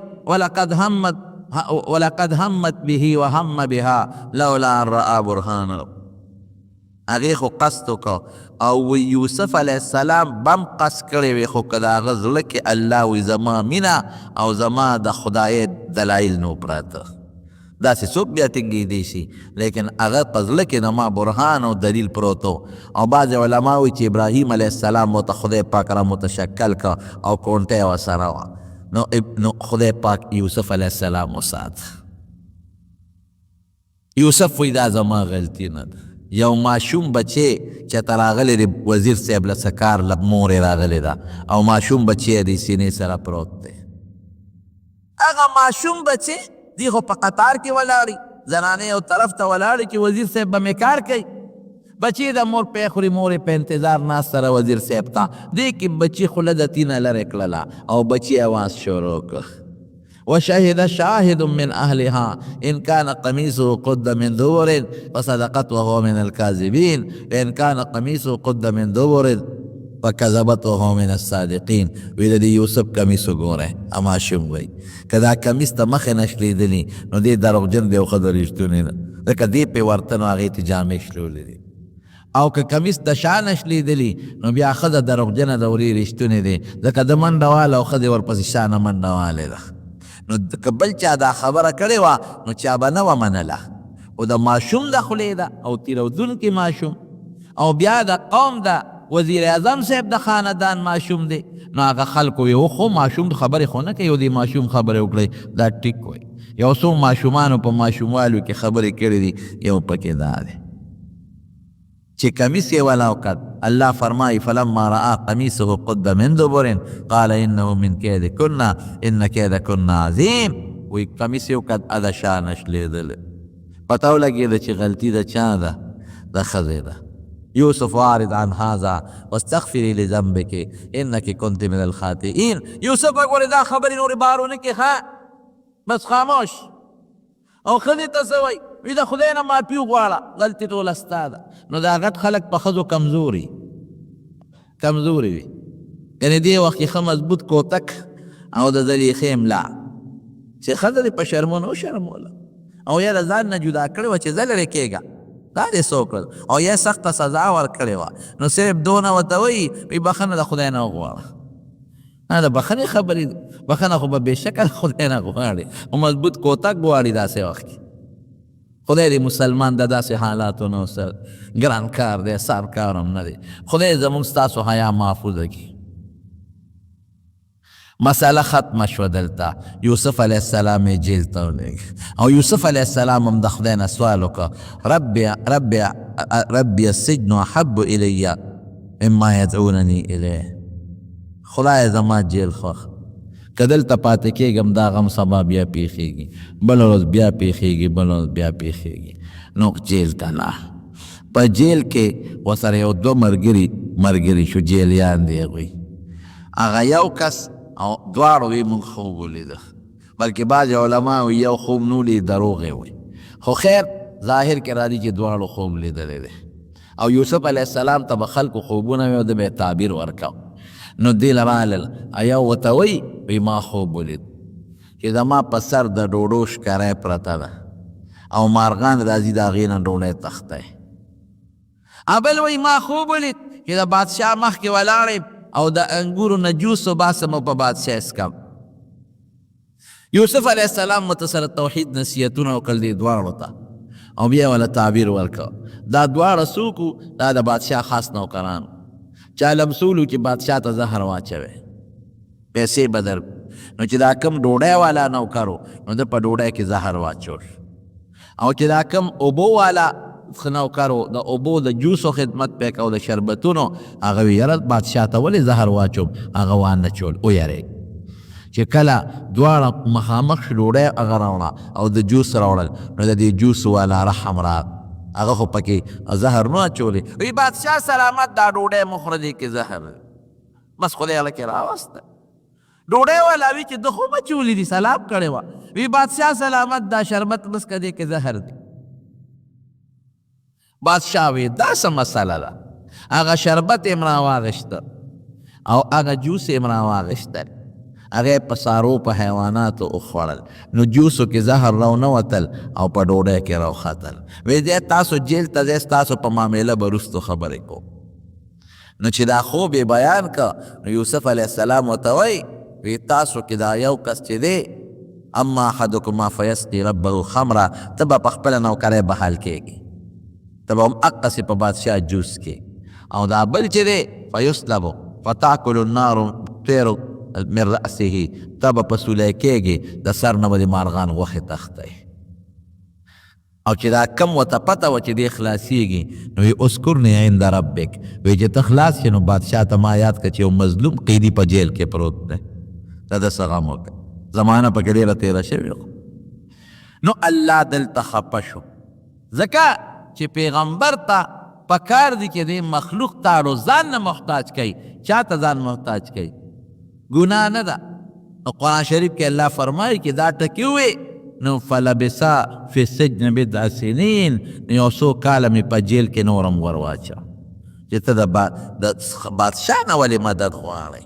Speaker 1: ولقد همت به وهم بها لولا ان رأى برهان رب. هغې خو قصد وکړه او یوسف علیه السلام بم قصد کړی وی، خو که د هغه زړه کې الله وی زما مینه او زما د خدای دلایل نو پراته، داسې څوک بیا ټینګېدی شي، لیکن هغه په زړه کې د ما برهان او دلیل پروت و. او بعضې علما وایي چې ابراهیم علیه السلام ورته خدای پاک را متشکل کړه او کونټه یې ورسره وه. نو خدای پاک یوسف علیه السلام وسات. یوسف وی دا زما غلطي نه ده، یو ماشوم بچی چې ته راغلی دی وزیر صاحب له څه کار له مورې راغلی ده او ماشوم بچی دی سینې سره پروت دی. هغه ماشوم بچی دی خو په قطار کې ولاړي، زنانې یو طرف ته ولاړي چې وزیر صاحب به مې کار کوي، بچی د مور پی خوري، مورې په انتظار ناست سره وزیر صاحب ته دی کې بچی خوله د تینه لرې کړله او بچی اواز شروع کړ. وشهد شاهد من اهلها ان كان قميصه قد من دبر فصدقت وهو من الكاذبين وان كان قميصه قد من دبر فكذبت وهو من الصادقين. وی د یوسف کمیس وګوره اماشوم وی کدا کمیس ته مخې نه شلیدلي نو دې دروغجن دی او ښځه رښتونې ده، ځکه دې پې ورته نو هغې ته جامې شلولې دي. او که کمیس د شا نه شلیدلي نو بیا ښځه دروغجنه ده او رښتونې دی، ځکه د منډه واله او ښځې ورپسې شا نه منډه والې ده. نو که بل چا دا خبره کړې وه نو چا به نه وه منله. او د ماشوم د خولې ده او تیرودونکي ماشوم او بیا د قوم د وزیر اعظم صاحب د خاندان ماشوم دی. نو هغه خلکو وی خو ماشوم خبرې خو نه کوي او د ماشوم خبرې وکړئ دا ټیک وی. یو څو ماشومانو په ماشوموالو کې خبرې کړې دي، یو پکې دا دی چې کمیس یې ولا وکړ. الله فرمایي فلما رأى قمیصه قد من دبر قال انه من کیدکن ان کیدکن عظیم. وی کمیس یې وکړ اده شا نه شلېدلی، پته ولګېده چې غلطي د چا ده؟ د ښځې ده. یوسف اعرض عن هذا واستغفري لذنبك انك كنت من الخاطئين. یوسف وګورې دا خبرې نورې بارونه کې ښه بس خاموش. او ښځې ته څه وایي؟ وی د خدای نه معافي وغواړه، غلطي ټوله ستا ده. نو دا غټ خلک په ښځو کمزوري وي، یعنې دې وخت کې ښه مضبوط کوتک او د زلیخې املا چې ښځه دې په شرمونه وشرموله او یا د ځان نه جدا کړې وه چې زه لرې کېږه دا دې څه وکړل او یا سخته سزا ورکړې وه نو صرف دونه ورته وایي بخښنه د خدای نه وغواړه د بخښنې خبرې دي بخښنه خو به بېشکه د خدای نه غواړي خو مضبوط کوتک غواړي داسې وخت کې خدای دې مسلمان د داسې حالاتو نه سره ګران کار دی سار کار هم نه دی خدای زموږ ستاسو حیا محفوظه کړي مسئله ختمه شوه دلته یوسف علیه السلام یې جیل ته ولېږه او یوسف علیه السلام هم د خدای نه سوال وکړه ربي السجن احب الی مما یدعونني الیه خدای زما جیل خوښ که دلته پاتې کېږم دا غم سبا بیا پیښېږي بله ورځ بیا پیښېږي بله ورځ بیا پیښېږي نو جیل ته نه په جیل کې ورسره یو دوه ملګري شو جیلیان دی هغوی هغه یو کس او دواړو وی مونږ خوب ولیده بلکې بعضې علما وی یو خوب نه ولید دروغ یې وی خو خیر ظاهر کې راځي چې دواړو خوب لیدلی دی او یوسف علیه السلام ته به خلکو خوبونه وی او ده به یې تعبیر ورکاو نو دې له رالل یو ورته وی ما خوب ولید چې زما په سر د ډوډو ښکاری پرته ده او مارغان راځي د هغې نه ډوډۍ تختی بل وی ما خوب ولید چې د بادشاه مخکې ولاړې او د انګورو نه جوس وباسم او په بادشاه اسکم یوسف علیه السلام ورته سره توحید نصیحتونه وکړل دې دواړو ته او بیا وله تعبیر ورکړه دا دواړه څوک دا د بادشاه خاص نوکران چا لمسولو چې بادشاه ته زهر واچوي پیسې به در نو چې دا کم ډوډۍ والا نوکر نو ده په ډوډۍ کې زهر واچول او چې دا کم اوبو والا نوکر د اوبو د جوسو خدمت پې کو د شربتونو هغه وی یاره بادشاه ته ولې زهر واچوم هغه وانه چول ویرېږ چې کله دواړه مخامخ ډوډۍ هغه راوړه او د جوس راوړل نو د دې جوس والا رحم هغه خو پکې زهر نه اچولې وی بادشاه سلامت دا ډوډۍ مخوره دې کې زهر بس خدای هغه کې راوسته ډوډۍ والا وی چې ده خو اچولې دي سلام کړی وه وی بادشاه سلامت دا شربت بس که دې کې زهر دی بادشاه وی دا څه مسله ده هغه شربت یې م راواغېسته او هغه جوس یې م راواغېستل هغه په څارو په حیواناتو وخوړل نو جوسو کې زهر راونه وتل او په ډوډۍ کې راوختل وی دی تاسو جیل ته ځئ ستاسو په معامله به وروستو خبرې کوو نو چې دا خوب یې بیان که نو یوسف علیه السلام ورته وی تاسو کې دا یو کس چې دی اما احدکما فیسقي ربه خمره ته به په خپله نوکری بحال کېږي ته به هم اقسې په بادشاه جوس کې او دا بل چې دی فیسلبو فتاکل النار طیر من رأسه ته به په سولی کېږي د سر نه به د مارغان غوښې تختی او چې دا کم ورته پته وه چې دی خلاصېږي نو وی اسکرنی عند ربک وی چې ته خلاص شې نو بادشاه ته ما یاد کړه چې یو مظلوم قیدي په جیل کې پروت دی دا د څه غم وکړه زمانه پکې ډېره تېره شوې نو الله دلته خفه شو ځکه چې پیغمبر ته پکار دي چې دی مخلوق تاړو ځان نه محتاج کوي چا ته ځان محتاج کوي ګناه نه ده نو قرآن شریف کې الله فرمایي چې دا ټکي وې نو فلبسا فی السجن بضع سنین یو څو کاله مې په جیل کې نورم ور واچه چې ته د بادشاه نه ولې مدد غواړئ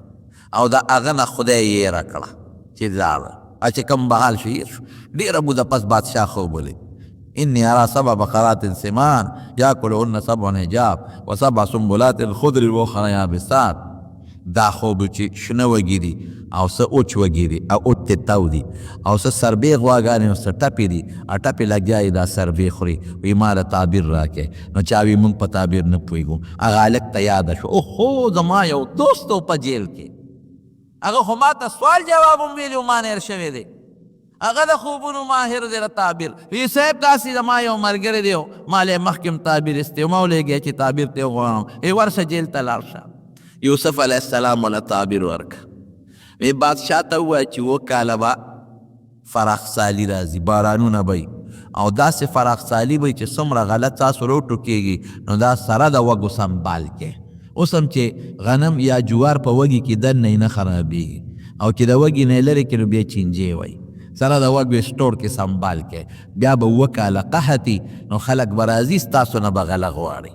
Speaker 1: او د هغه نه خدای یې یېره کړه چې لاړه چې کوم بحال شو هېر شو ډېره موده پس بادشاه خوب ولید انی ارى سبع بقرات سمان یاکلهن سبع عجاف وسبع سنبلات خضر واخر یابسات دا خوب چې شنه وږي دي او څه اوچ وږي دي او اوچ تاو دي او څه سربې غواګانې او څه ټپې دي ټپې لګیا یې دا سربې خوري وی ما له تعبیر راکړې نو چا وي موږ په تعبیر نه پوهېږو هغه هلک ته یاده شو اوهو زما یو دوست و په جیل کې هغه خو ما ته سوال جواب هم ویلي ما نه هېر شوی دی هغه د خوبونو ماهر دی د تعبیر وی صاحب داسې زما یو ملګری دی ما له یې مخکې تعبیر استې ما ولېږی چې تعبیر ته یې وغواړم ورشه جیل ته لاړ شه یوسف علیه السلام ولا تعبیر ورکړه وی بادشاه ته ووایه چې 7 کاله به فراخسالي راځي بارانونه به او داسې فراخسالي به چې څومره غلط تاسو راوټوکېږي نو دا سره د وږو سنبال کې اوس هم چې غنم یا جوار په وږي کې دننه یې نه خرابېږي او چې د وږي نه یې لرې کړي نو بیا چینجې وایي سره د وږو سټور کې سنبال کې بیا به 7 کاله قحطي نو خلک به راځي ستاسو نه به غله غواړي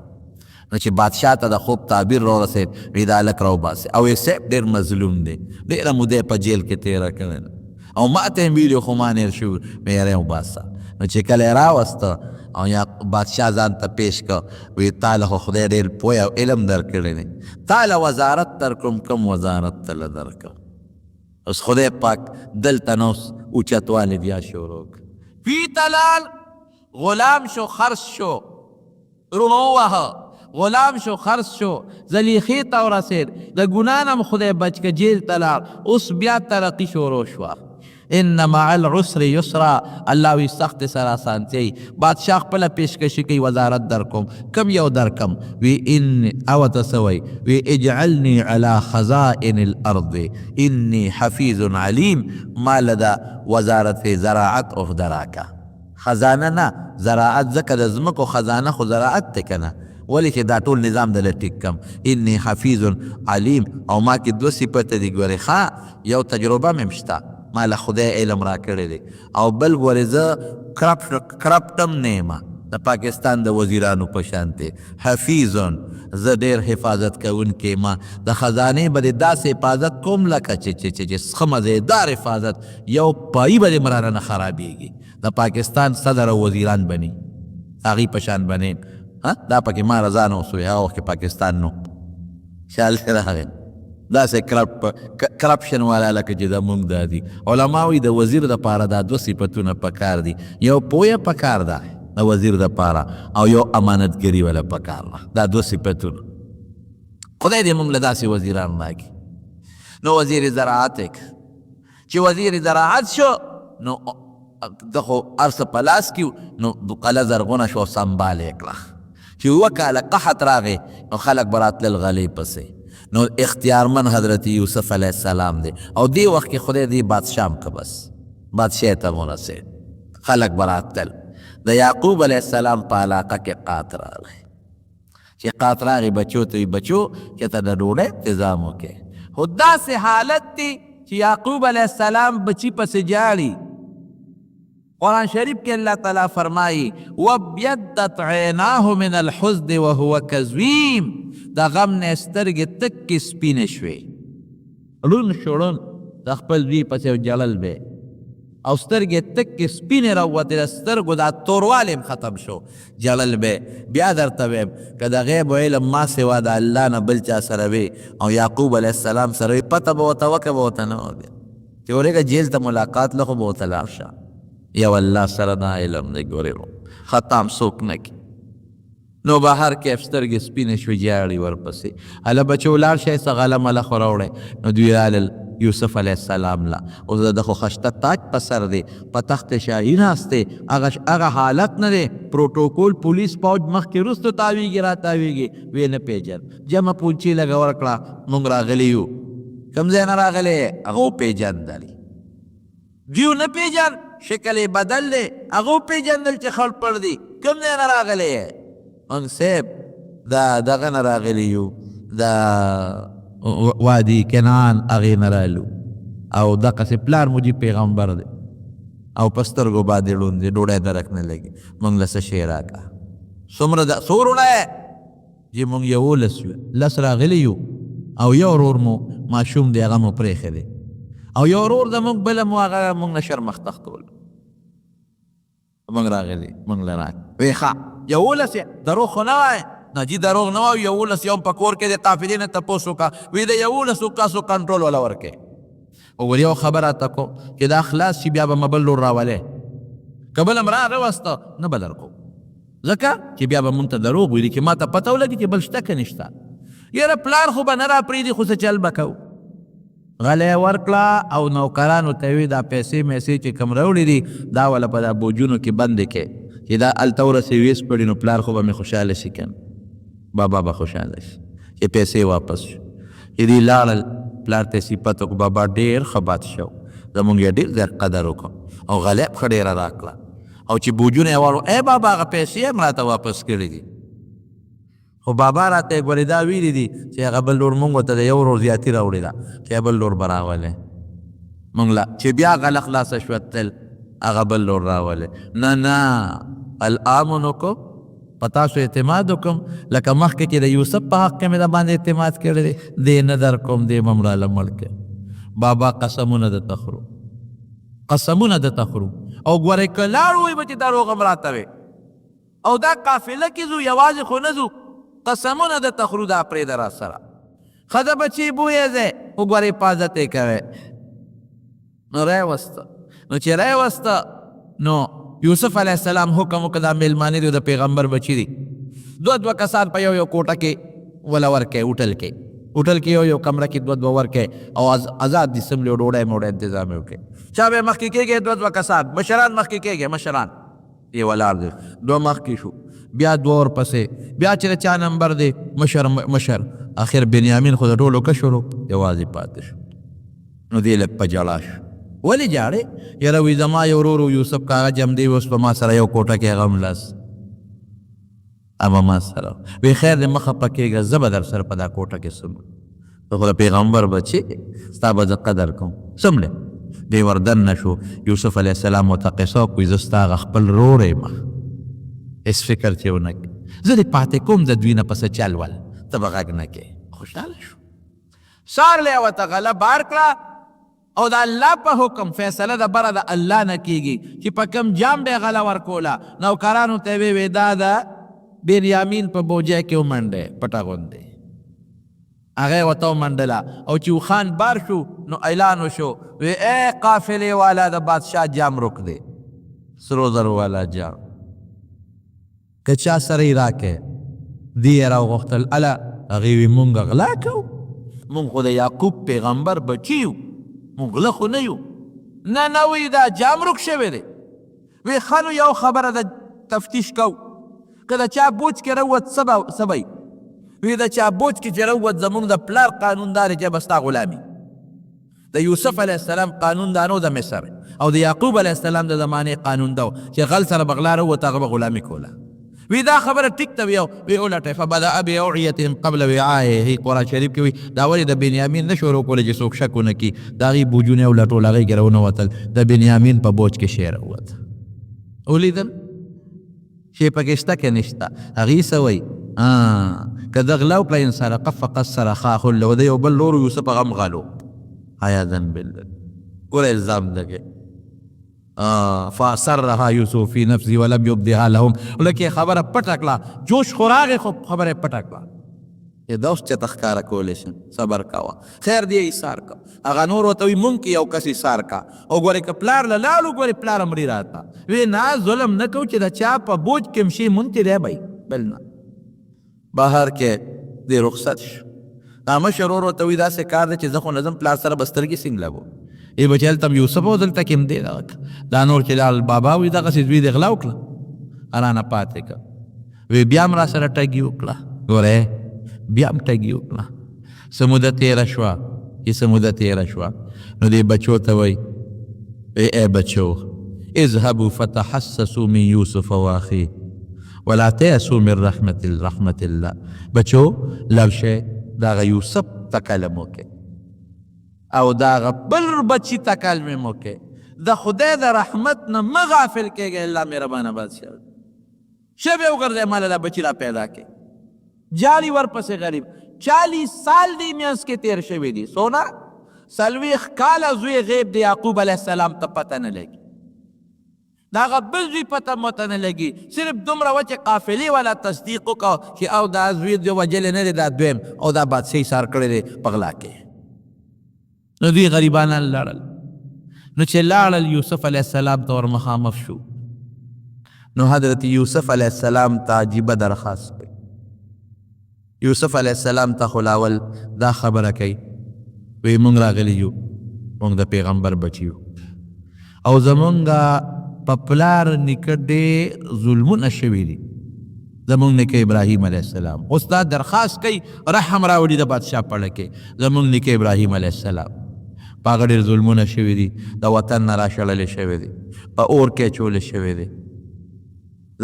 Speaker 1: نو چې بادشاه ته د خوب تعبیر راورسېد وی دا هلک راوباسئ او یې صاحب ډېر مظلوم دی ډېره موده په جیل کې تېره کړې ده او ما ته یې ویلي خو ما نیر شوي وی یاره وباسه نو چې کله یې راوسته او یا بادشاه ځان ته پیش که وی تا له خو خدای ډېر پوی او علم درکړی دی تا له وزارت درکړم کوم وزارت ته له درکړم اوس خدای پاک دلته نو اوچتوالی بیا شروع کړ پی تلال غلام شو خرس شو رونو وهه غلام شو خرس شو زلیخې ته ورسېد د ګناه نه م خدای بچ که جیل ته لاړ اوس بیا ترقي شروع شوه ان مع العسر یسرا الله وی سخت سره اسانتي بادشاه خپله پیشکشي کوي وزارت درکوم کم یو درکم وی ان او تسوي وی اجعلني على خزائن الارض اني حفيظ عليم ما لدى وزارت زراعت او دراکه خزانه نه زراعت ځکه د ځمکو خزانه خو زراعت ته کنه ولی چې دا ټول نظام دله ټیک کم انی حفیظ علیم او ما کې دوه صفته دي ګورې ښه یو تجربه مې شته ما له خدای علم را کړی دی او بل ګورې زه کرپټم نه یم د پاکستان د وزیرانو په شانتې حفیظن زه ډېر حفاظت کوونکی ما د خزانې به د داسې حفاظت کوم لکه چې ښه مزیدار حفاظت یو پایي به د مرانه نه خرابېږي د پاکستان صدر او وزیران بني هغې په شان بني دا پکې ما رضا نه اوسوي هغه وخت کې پاکستان نو خیال دې راغی داسې کرپشن والا لکه چې دا مونږ دا دي علما وایي د وزیر دپاره دا دوه صفتونه پکار دي یو پویه پکار ده د وزیر دپاره او یو امانتګري والا پکار ده دا دوه صفتونه خدای دې مونږ له داسې وزیران راکړي نو وزیر زراعت چې وزیر زراعت شو نو د خو هر څه په لاس کې نو قلعه زرغونه شو سنبال یې کړه چې اوه کاله قحط راغی نو خلک به راتلل غلې پسې نو اختیارمن حضرت یوسف علیه السلام دی او دی وخت کې خدای دی بادشاه که بس بادشاه ته ورسېد خلک به راتلل د یعقوب علیه السلام په علاقه کې قات راغی چې قات راغی بچو ته بچو چې ته د ډوډۍ انتظام وکړې خو داسې حالت دی چې یعقوب علیه السلام بچي پسې جاړي قرآن شریف کې الله تعالی فرمایي وابیضت عیناه من الحزن وهو کظیم د غم نه سترګې تکې سپینې شوې ړون شو ړون د خپل دوی پسې جړل به او سترګې تکې سپینې راوتې د سترګو دا توروالی هم ختم شو جړل به بیا درته ویم که د غیب و علم ما سوا د الله نه بل چا سره وي او یعقوب علیه السلام سره وي پته به ورته وکړه به ورته نه وه چې ورېږه جیل ته ملاقات له خو به ورته لاړ شه یو الله سره دا علم دی ګورې ختم څوک نه کي نو بهر کې سترګې سپینې شوې جاړي ورپسې هله بچو لاړ شئ څه غله مله خو راوړئ نو دوی رالل یوسف علیه السلام لا اوس د خو خشته تاج په سر دی په تخت شاهي ناست دی هغه حالت نه دی پروټوکول پولیس پوج مخکې وروسته تاویږي را تاویږي ویې نه پیژن جمع پونچي لږه ورکړه موږ راغلي یو کوم ځای نه راغلی هغه وپېژندلي دیو نه پیژن شکل بدل دی هغه وپېژندل چې خړ پړ دي کوم ځای نه راغلی موږ صاحب دا دغه نه راغلي یو دا وادي کنعان هغې نه رالو او دقسې پلار مو جي پیغمبر دی او په سترګو باندې ړوند دی ډوډۍ درک نه لګي موږ له څه شی راکړه څومره څو وروڼه یې چې موږ 11 یو 10 راغلي یو او یو ورور مو ماشوم دی هغه مو پرېښی دی او یو ورور د موږ بله مو هغه موږ نه شرمخته کول موږ راغلي موږ له راک وی ښه 11 یې دروغ خو نه وایه نه جي دروغ نه وایو 11 یو په کور کې د قافلې نه تپوس وکړه وی د 11 کاسو کنټرول ولا ورکې او ور یو خبره ته کو چې دا خلاص شي بیا به مبل لور راولې که بل هم راوسته نه به درکو ځکه چې بیا به مونږ ته دروغ ویلي چې ما ته پته ولګي چې بل شته که نشته یاره پلار خو به نه راپرېږدي خو څه چل به کوو غلی ورکړه او نوکرانو ته وي دا پیسې میسې چې کم راوړي دي دا وله په دا بوجونو کې بندې کې چې دا هلته ورسې ویس پړي نو پلار خو به مې خوشحاله شي که بابا به خوشحاله شي چې پیسې واپس شو چې دوی لاړل پلار ته صفت وکړو بابا ډېر ښه بادشاه و زمونږ یې ډېر زیات قدر وکړو او غلیب ښه ډېره راکړه او چې بوجونه یې واړو ای بابا هغه پیسې هم راته واپس کړي دي خو بابا راته یې ګورې دا ویلي دي چې هغه بل لور مونږ ته د یو ورور زیاتي راوړې ده چې بل لور به راولې مونږ له چې بیا غله خلاصه شوه تل هغه بل لور راولې نه الامن وکړو په تاسو اعتماد وکم لکه مخکې چې د یوسف په حق کې مې د باندې اعتماد کړی دی دې نه در کوم دې به مړه مړ کړې بابا قسمونه د تخرو قسمونه د تخرو او ګورئ که لاړ وی به چې دروغ هم راته وی او دا قافله کې ځو یوازې خو نه ځو قسمونه د تخرو دا پرېږده را سره ښځه بچی بویې ځای وګورئ حفاظت یې کوئ نو راوسته نو چې راوسته نو یوسف علیه السلام حکم وکړه دا میلمانه دي د پیغمبر بچي دي دوه کسان په یو کوټه کې وله ورکوي هوټل کې یو کمره کې دوه ورکوي او آزاد دي څملې ډوډۍ موډۍ انتظام یې وکړي چا به مخکې کېږي دوه کسان مشران مخکې کېږي مشران یې ولاړ دي دوه مخکې شو بیا دوه ورپسې بیا چې د چا نمبر دی مشر آخر بنیامین خو د ټولو کشر یوازې پاتې شو نو دی لږ په ژړا شو ولې جاړې یاره وی زما یو ورور یوسف کاغه جم دی اوس په ما سره یو کوټه کې هغه هم لاس اما ما سره وی خیر د مخه پکېږه زه به در سره په دا کوټه کې څومره ته خو د پیغمبر بچی ستا به زه قدر کوم څومره دی وردن نشو یوسف علیه السلام ورته قصه وکړي زه ستا هغه خپل ورور یم هېڅ فکر چې ونه کړي زه دې پاتې کوم د دوی نه پسه چل ول ته به غږ نه کوې خوشحاله شو سار لی ورته غله بار کړه او د الله په حکم فیصله د بره د الله نه کېږي چې په کوم جام به یې غله ورکوله نوکرانو ته یې ویې دا د بنیامین په بوجۍ کې ومنډی پټه غوندې هغه یې ورته ومنډله او چې خان بار شو نو اعلان وشو وی ای قافلې والا د بادشاه جام رک دی سرو زرو والا جام که چا سره یې راکې دی یې راوغوښتل اله هغې وی مونږ غلا کوو مونږ خو د یعقوب پیغمبر بچي یو مونږ غله خو نه یو نه وی دا جام رک شوی دی وی ښه نو یو خبره د تفتیش کوو که د چا بوج کې روت څه به وی د چا بوج کې چې روت زمونږ د پلار قانون دا دی چې به ستا غلامي د یوسف علیه السلام قانون دا نو د مصر او د یعقوب علیه السلام د زمانې قانون دا چې غل سره به غلا روت هغه به غلامي کوله وی دا خبره ټیک ته وی ولټئ فبدأ بأوعیتهم قبل وعایه قرآن شریف کې وی دا ولې د بنیامین نه شروع کولی چې څوک شک ونه کړي د هغې بوجونه یې ولټول هغې کې راونوتل د بنیامین په بوج کې شی راووت ولیدل شی پکې شته که نشته هغې څه وایي که د غلا وکړه ان سرقه فقد سرق اخ له د یو بل لور یوسف هغه هم غلو عیاذا بالله ګوره الزام دګې فاصرها یوسف فی نفسه ولم یبدها لهم ولکه خبره پټه کړه جوش خو راغی خو خبره پټه کړه دا اوس چېرته ښکاره کولی شم صبر کوه خیر دی ایثار که هغه نور ورته وي مونږ کې یو کس ایثار که او ګورې که پلار له لاړو ګورې پلار هم راته وی نه ظلم نه کوو چې د چا په بوج کې هم شي مونږ دی بی بل نه بهر کې دی رخصت شو مشر ورور ورته وي داسې کار دی چې زه خو نه ځم پلار سره به سترګې څنګه لګو ای بچی هلته هم یوسف او دلته کې هم دی دا نور چې لال بابا وي دغسې دوی دې غلا وکړه رانه پاتې که وی بیا هم را سره ټګي وکړه ګورې بیا هم ټګي وکړه څه موده تېره شوه چې څه موده تېره شوه نو دې بچو ته وایي ای بچو اذهبوا فتحسسوا من یوسف واخیه ولا تیأسوا من رحمت الله بچو لاړ شئ دغه یوسف ته کلم وکړئ او دغه بل بچي ته کلمې وکړئ د خدای د رحمت نه مه غافل کېږئ الله مهربانه بادشاه شب یې وګرځئ ماله دا بچي را پیدا کړئ جالي ورپسې غریب 40 سال دی منځ کې تېر شوي دي سونا 40 کاله زوی غیب د یعقوب علیه السلام ته پته نه لګي دا هغه بل زوی پته مته نه لګي صرف دومره وه چې قافلې والا تصدیق وکړه چې او دا زوی د وجلې نه دی دا دویم او دا بادشاه ایثار کړی دی په غلا کې نو دوی غریبانان لاړل نو چې لاړل یوسف علیه السلام ته ور مخامخ شو نو حضرت یوسف علیه السلام ته عجیبه درخواست کوي یوسف علیه السلام ته خو لاول دا خبره کوي وی مونږ راغلی یو مونږ د پیغمبر بچي یو او زمونږ په پلار نیکه ډېر ظلمونه شوي دي زمونږ نیکه ابراهیم علیه السلام اوس دا درخواست کوي رحم راوړي د بادشاه پړه کې زمونږ نیکه ابراهیم علیه السلام په هغه ډېر ظلمونه شوي دي د وطن نه راشړلی شوی دی په اور کې اچولی شوی دی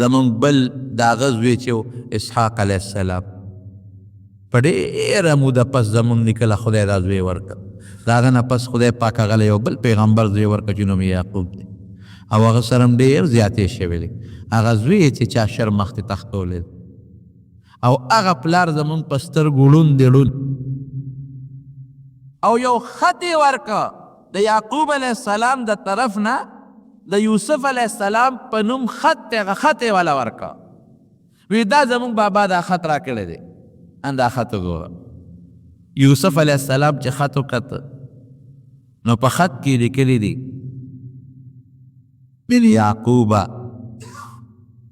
Speaker 1: زمونږ بل د هغه زوی چې اسحاق علیه السلام په ډېره موده پس زمونږ نیکه له خدای دا زوی ورکړ د هغه نه پس خدای پاک هغه له یو بل پیغمبر زوی ورکړ چې نوم یې یعقوب دی او هغه سره هم ډېر زیاتې شوې دی. هغه زوی یې چې چا شر مخکې تختولی او هغه پلار زمونږ په سترګو ړوند دی ړوند. او یو خط یې ورکه د یعقوب علیه السلام د طرف نه د یوسف علیه السلام په نوم خط دی، هغه خط یې والا ورکه. وی دا زمونږ بابا دا خط را کړی دی، دا خط وګوره. یوسف علیه السلام چې خط وکته نو په خط کې لیکلی دی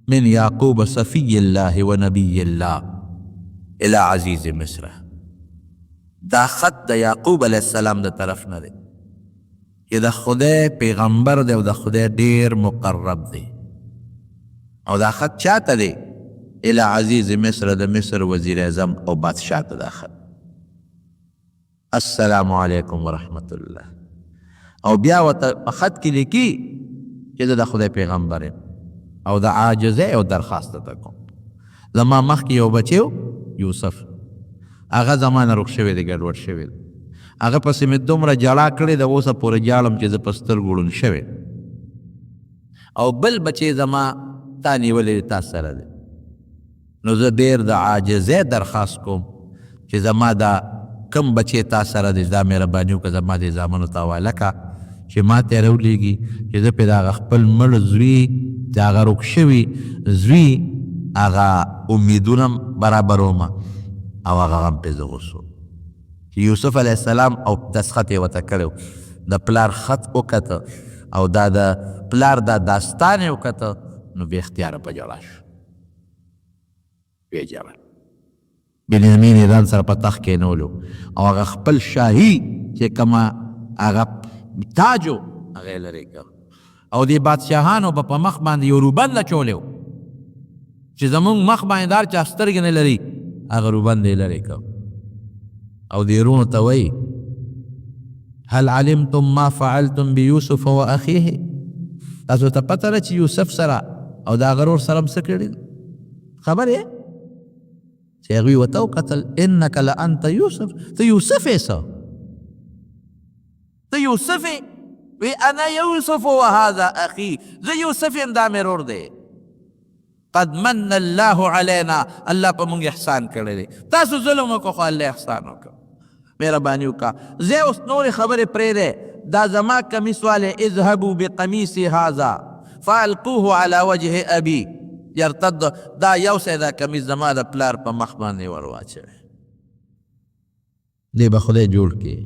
Speaker 1: من یعقوب صفی الله و نبی الله الى عزیز مصر. دا خط د یعقوب علیه السلام د طرف نه دی چې د خدای پیغمبر دی او د خدای ډیر مقرب دی. او دا خط چاته دی؟ الى عزیز مصر، د مصر وزیر اعظم او بادشاہ ته دا خط. السلام علیکم ورحمت الله. او بیا ورته په خط کې لیکي چې د خدای پیغمبر یم او د عاجزۍ او درخواست ته کوم. زما مخکې یو بچی و یوسف، هغه زما نه روغ شوی دی، ګډوډ شوی دی. هغه پسې مې دومره جړا کړې ده اوسه پورې جاړم چې زه په سترګو ړوند شوی. او بل بچی زما تا نیولی تا سره دی. نو زه ډېر د عاجزۍ درخواست کوم چې زما دا کم بچی تا سره دی، دا مهرباني وکړه زما دې زامنو ته حواله کړه چې ما ته یې راولېږي چې زه پرې د هغه خپل مړ زوی د هغه روغ شوي زوی هغه امیدونه برابروم او هغه غم پرې زه غوڅوم. چې یوسف علیه السلام او دستخط یې ورته کړی د پلار خط وکته او دا د پلار دا داستان یې وکته نو بې اختیاره په ژړا شو. ویې ژړل. بنیامین یې ځان سره په تخت کېنولو او هغه خپل شاهي چې کومه هغه تاج و هغه یې لرې کړ او دې بادشاهانو به په مخ باندې یو روبند اچولی و چې زمونږ مخ باندې دار چا سترګې نه لري، هغه روبند یې لرې کړ. او دې وروڼو ته وایي هل علمتم ما فعلتم بیوسف و اخیه؟ تاسو ته پته ده چې یوسف سره او د هغه ورور سره هم څه کړي؟ خبر یې چې هغوی ورته وکتل انک لانت یوسف، ته یوسف یې څه؟ ته یوسف یې؟ وی انا یوسف و هذا اخی، زه یوسف یم دا مې ورور دی. قد من الله علینا، الله په مونږ احسان کړی دی. تاسو ظلم وکړو خو الله احسان وکړو، مهرباني وکړه. زه اوس نورې خبرې پرېږدی، دا زما کمیس والی اذهبوا بقمیصي هذا فالقوه على وجه ابي یرتد، دا یو سی دا کمیس زما د پلار په مخ باندې ور واچوي. دی به خدای جوړ کړي.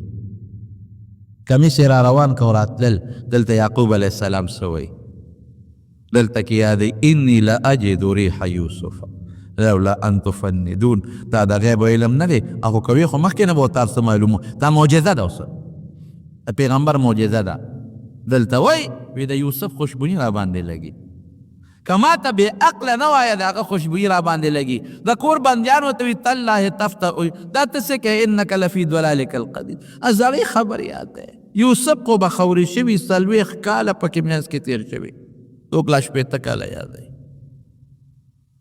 Speaker 1: کمیس یې را روان که راتلل، دلته یعقوب علیه السلام څه وایي؟ دلته کې یادی انی لاجد ریح یوسف لولا ان تفندون. دا د غیب علم نه دی، هغه کوي خو مخکې نه به ورته هر څه معلومو. دا معجزه ده، اوس د پیغمبر معجزه ده. دلته وایي وی د یوسف خوشبویي را باندې لګي. که ما ته بې عقله نه وایه د هغه خوشبویي را باندې لګي. د کور بندیانو ته وي تالله تفتح، دا ته څه کوې؟ انک لفی ضلالک القدیم. زړې خبر یاد دی. یوسف خو به خوري شوي 40 کاله پکې منځ کې تېر شوي، 2 کاله یاد دی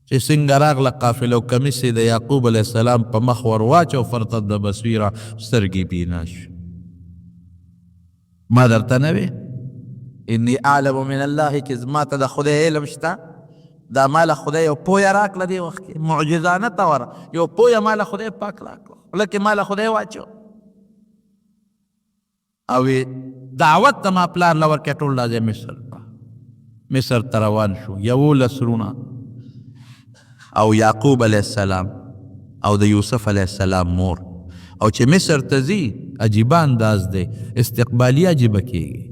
Speaker 1: چې څنګه راغله قافله او کمیس د یعقوب علیه السلام په مخ ور واچو، فرتد بصیره، سترګې بینا شو. ما درته نه وې انی اعلم من الله چې زما ته د خدای علم شته؟ دا ماله خدای یو پویه راکړه دې وخت کې، معجزانه توره یو پویه ماله خدای پاک راکړه، لکه ماله خدای واچو. او دعوت ته ما پلار له ورکړې ټول راځي مصر ته روان شو. 11 وروڼه او یعقوب علیه السلام او د یوسف علیه السلام مور. او چې مصر ته ځي عجیبه انداز دی، استقبالی عجیبه کېږي،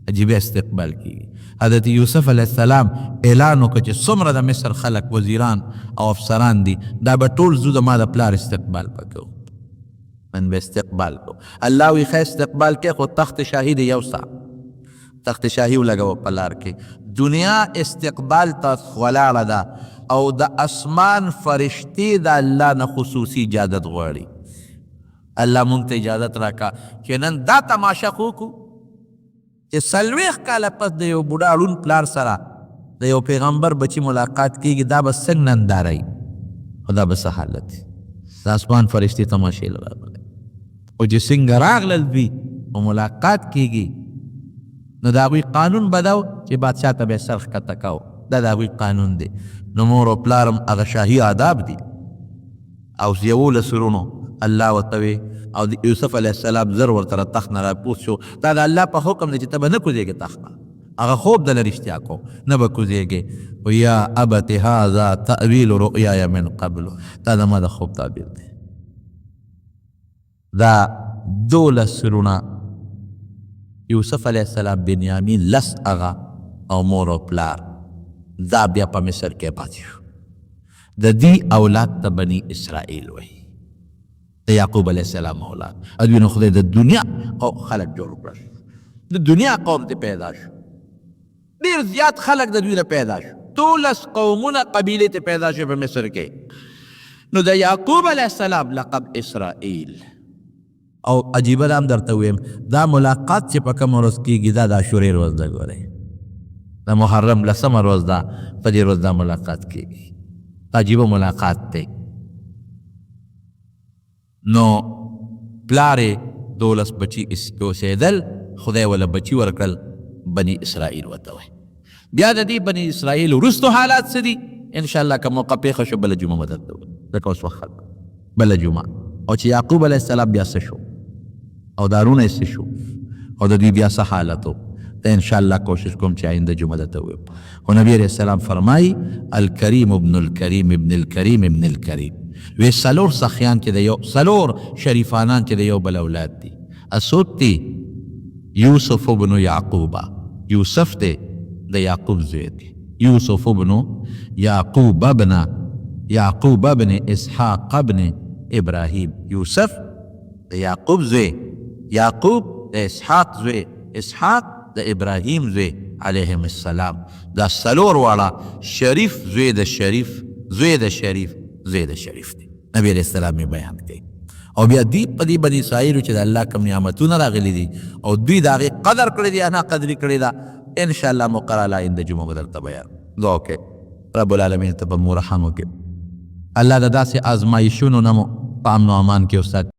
Speaker 1: عجیبه استقبال کېږي. حضرت یوسف علیه السلام اعلان وکړه چې څومره د مصر خلک وزیران او افسران دي دا به ټول زو د ما د پلار استقبال پکو، من به استقبال کو. الله وی ښه استقبال کې خو تخت شاهي دی، یو ساعت تخت شاهي ولګوه په لار کې. دنیا استقبال ته ولاړه ده او د اسمان فرشتې د الله نه خصوصي اجازت غواړي. الله مونږ ته اجازت راکړه چې نن دا تماشه وکړو چې 40 کاله پس د یو بوډا ړوند پلار سره د یو پیغمبر بچی ملاقات کېږي. دا به څنګه ننداره وي او دا به څه حالت وي؟ د اسمان فرشتې تماشې له راغلې او چې څنګه راغلل دوی او ملاقات کېږي نو د هغوی قانون به دا چې بادشاه ته به سر ښکته کو. دا د هغوی قانون دی. نو مور او پلارم هغه شاهي آداب دي. او 11 سرونو الله ورته وی او د یوسف علیه السلام زر ورته له تخت نه راپوس شو. دا د الله په حکم دی چې ته به نه کوزېږې تخت نه. هغه خوب دله رښتیا کو، نه به کوزېږې. و یا ابت هذا تأویل رؤیای من قبل، دا زما د خوب تعبیر دی. دا 12 سرونه یوسف علیه السلام، بنیامین، لس هغه او مور او پلار، دا بیا په مصر کې پاتې شو. د دې اولاد ته بني اسرائیل وایي، د یعقوب علیه السلام اولاد. دوی نو خدای د دنیا او خلق جوړ کړل. د دنیا قوم ته پیدا شو، ډېر زیات خلق د دوی نه پیدا شو. 12 قومونه قبیلې ته پیدا شو په مصر کې. نو د یعقوب علیه السلام لقب اسرائیل. او عجیبه دا هم درته ویم، دا ملاقات چې په کومه ورځ کېږي دا د عاشورې ورځ ده. ګورئ د محرم 10مه ورځ ده، په دې ورځ دا ملاقات کېږي. عجیبه ملاقات دی. نو پلارې 12 بچي اوسېدل، خدای وله بچي ورکړل، بني اسرائیل ورته وایي. بیا د دې بني اسرائیل وروستو حالات څه دي انشاءالله که موقع پېښه شو بله جمعه به درته ووایم، ځکه اوس وخت بله جمعه. او چې یعقوب علیه السلام بیا څه شو او دارونه یې څه شو او د دوی بیا څه حالت و، ته انشاءالله کوشش کوم چې آینده جمعه درته ووایم. خو نبی علیه السلام فرمایي الکریم ابن الکریم ابن الکریم ابن الکریم. وی 4 سخیان چې د یو 4 شریفانان چې د یو بل اولاد دي. اسود دی یوسف ابن یعقوبه، یوسف دی د یعقوب زوی دی. یوسف ابن یعقوب ابن اسحاق ابن ابراهیم. یوسف د یعقوب زوی، یعقوب د اسحاق زوی، اسحاق د ابراهیم زوی علیهم السلام. دا 4 واړه شریف زوی د شریف زوی د شریف زوی د شریف دی. نبی علیہ السلام یې بیان کوي. او بیا دی په دې بني اسرائیلو چې د الله کوم نعمتونه راغلي دي او دوی د هغې قدر کړی دی، انا قدري کړې ده، انشاءالله مقرره آینده جمعه به درته بیان. دعا وکړئ رب العالمین ته به مو رحم وکړي. الله د داسې ازمایښونو نه مو په امن و امان کې وساتي.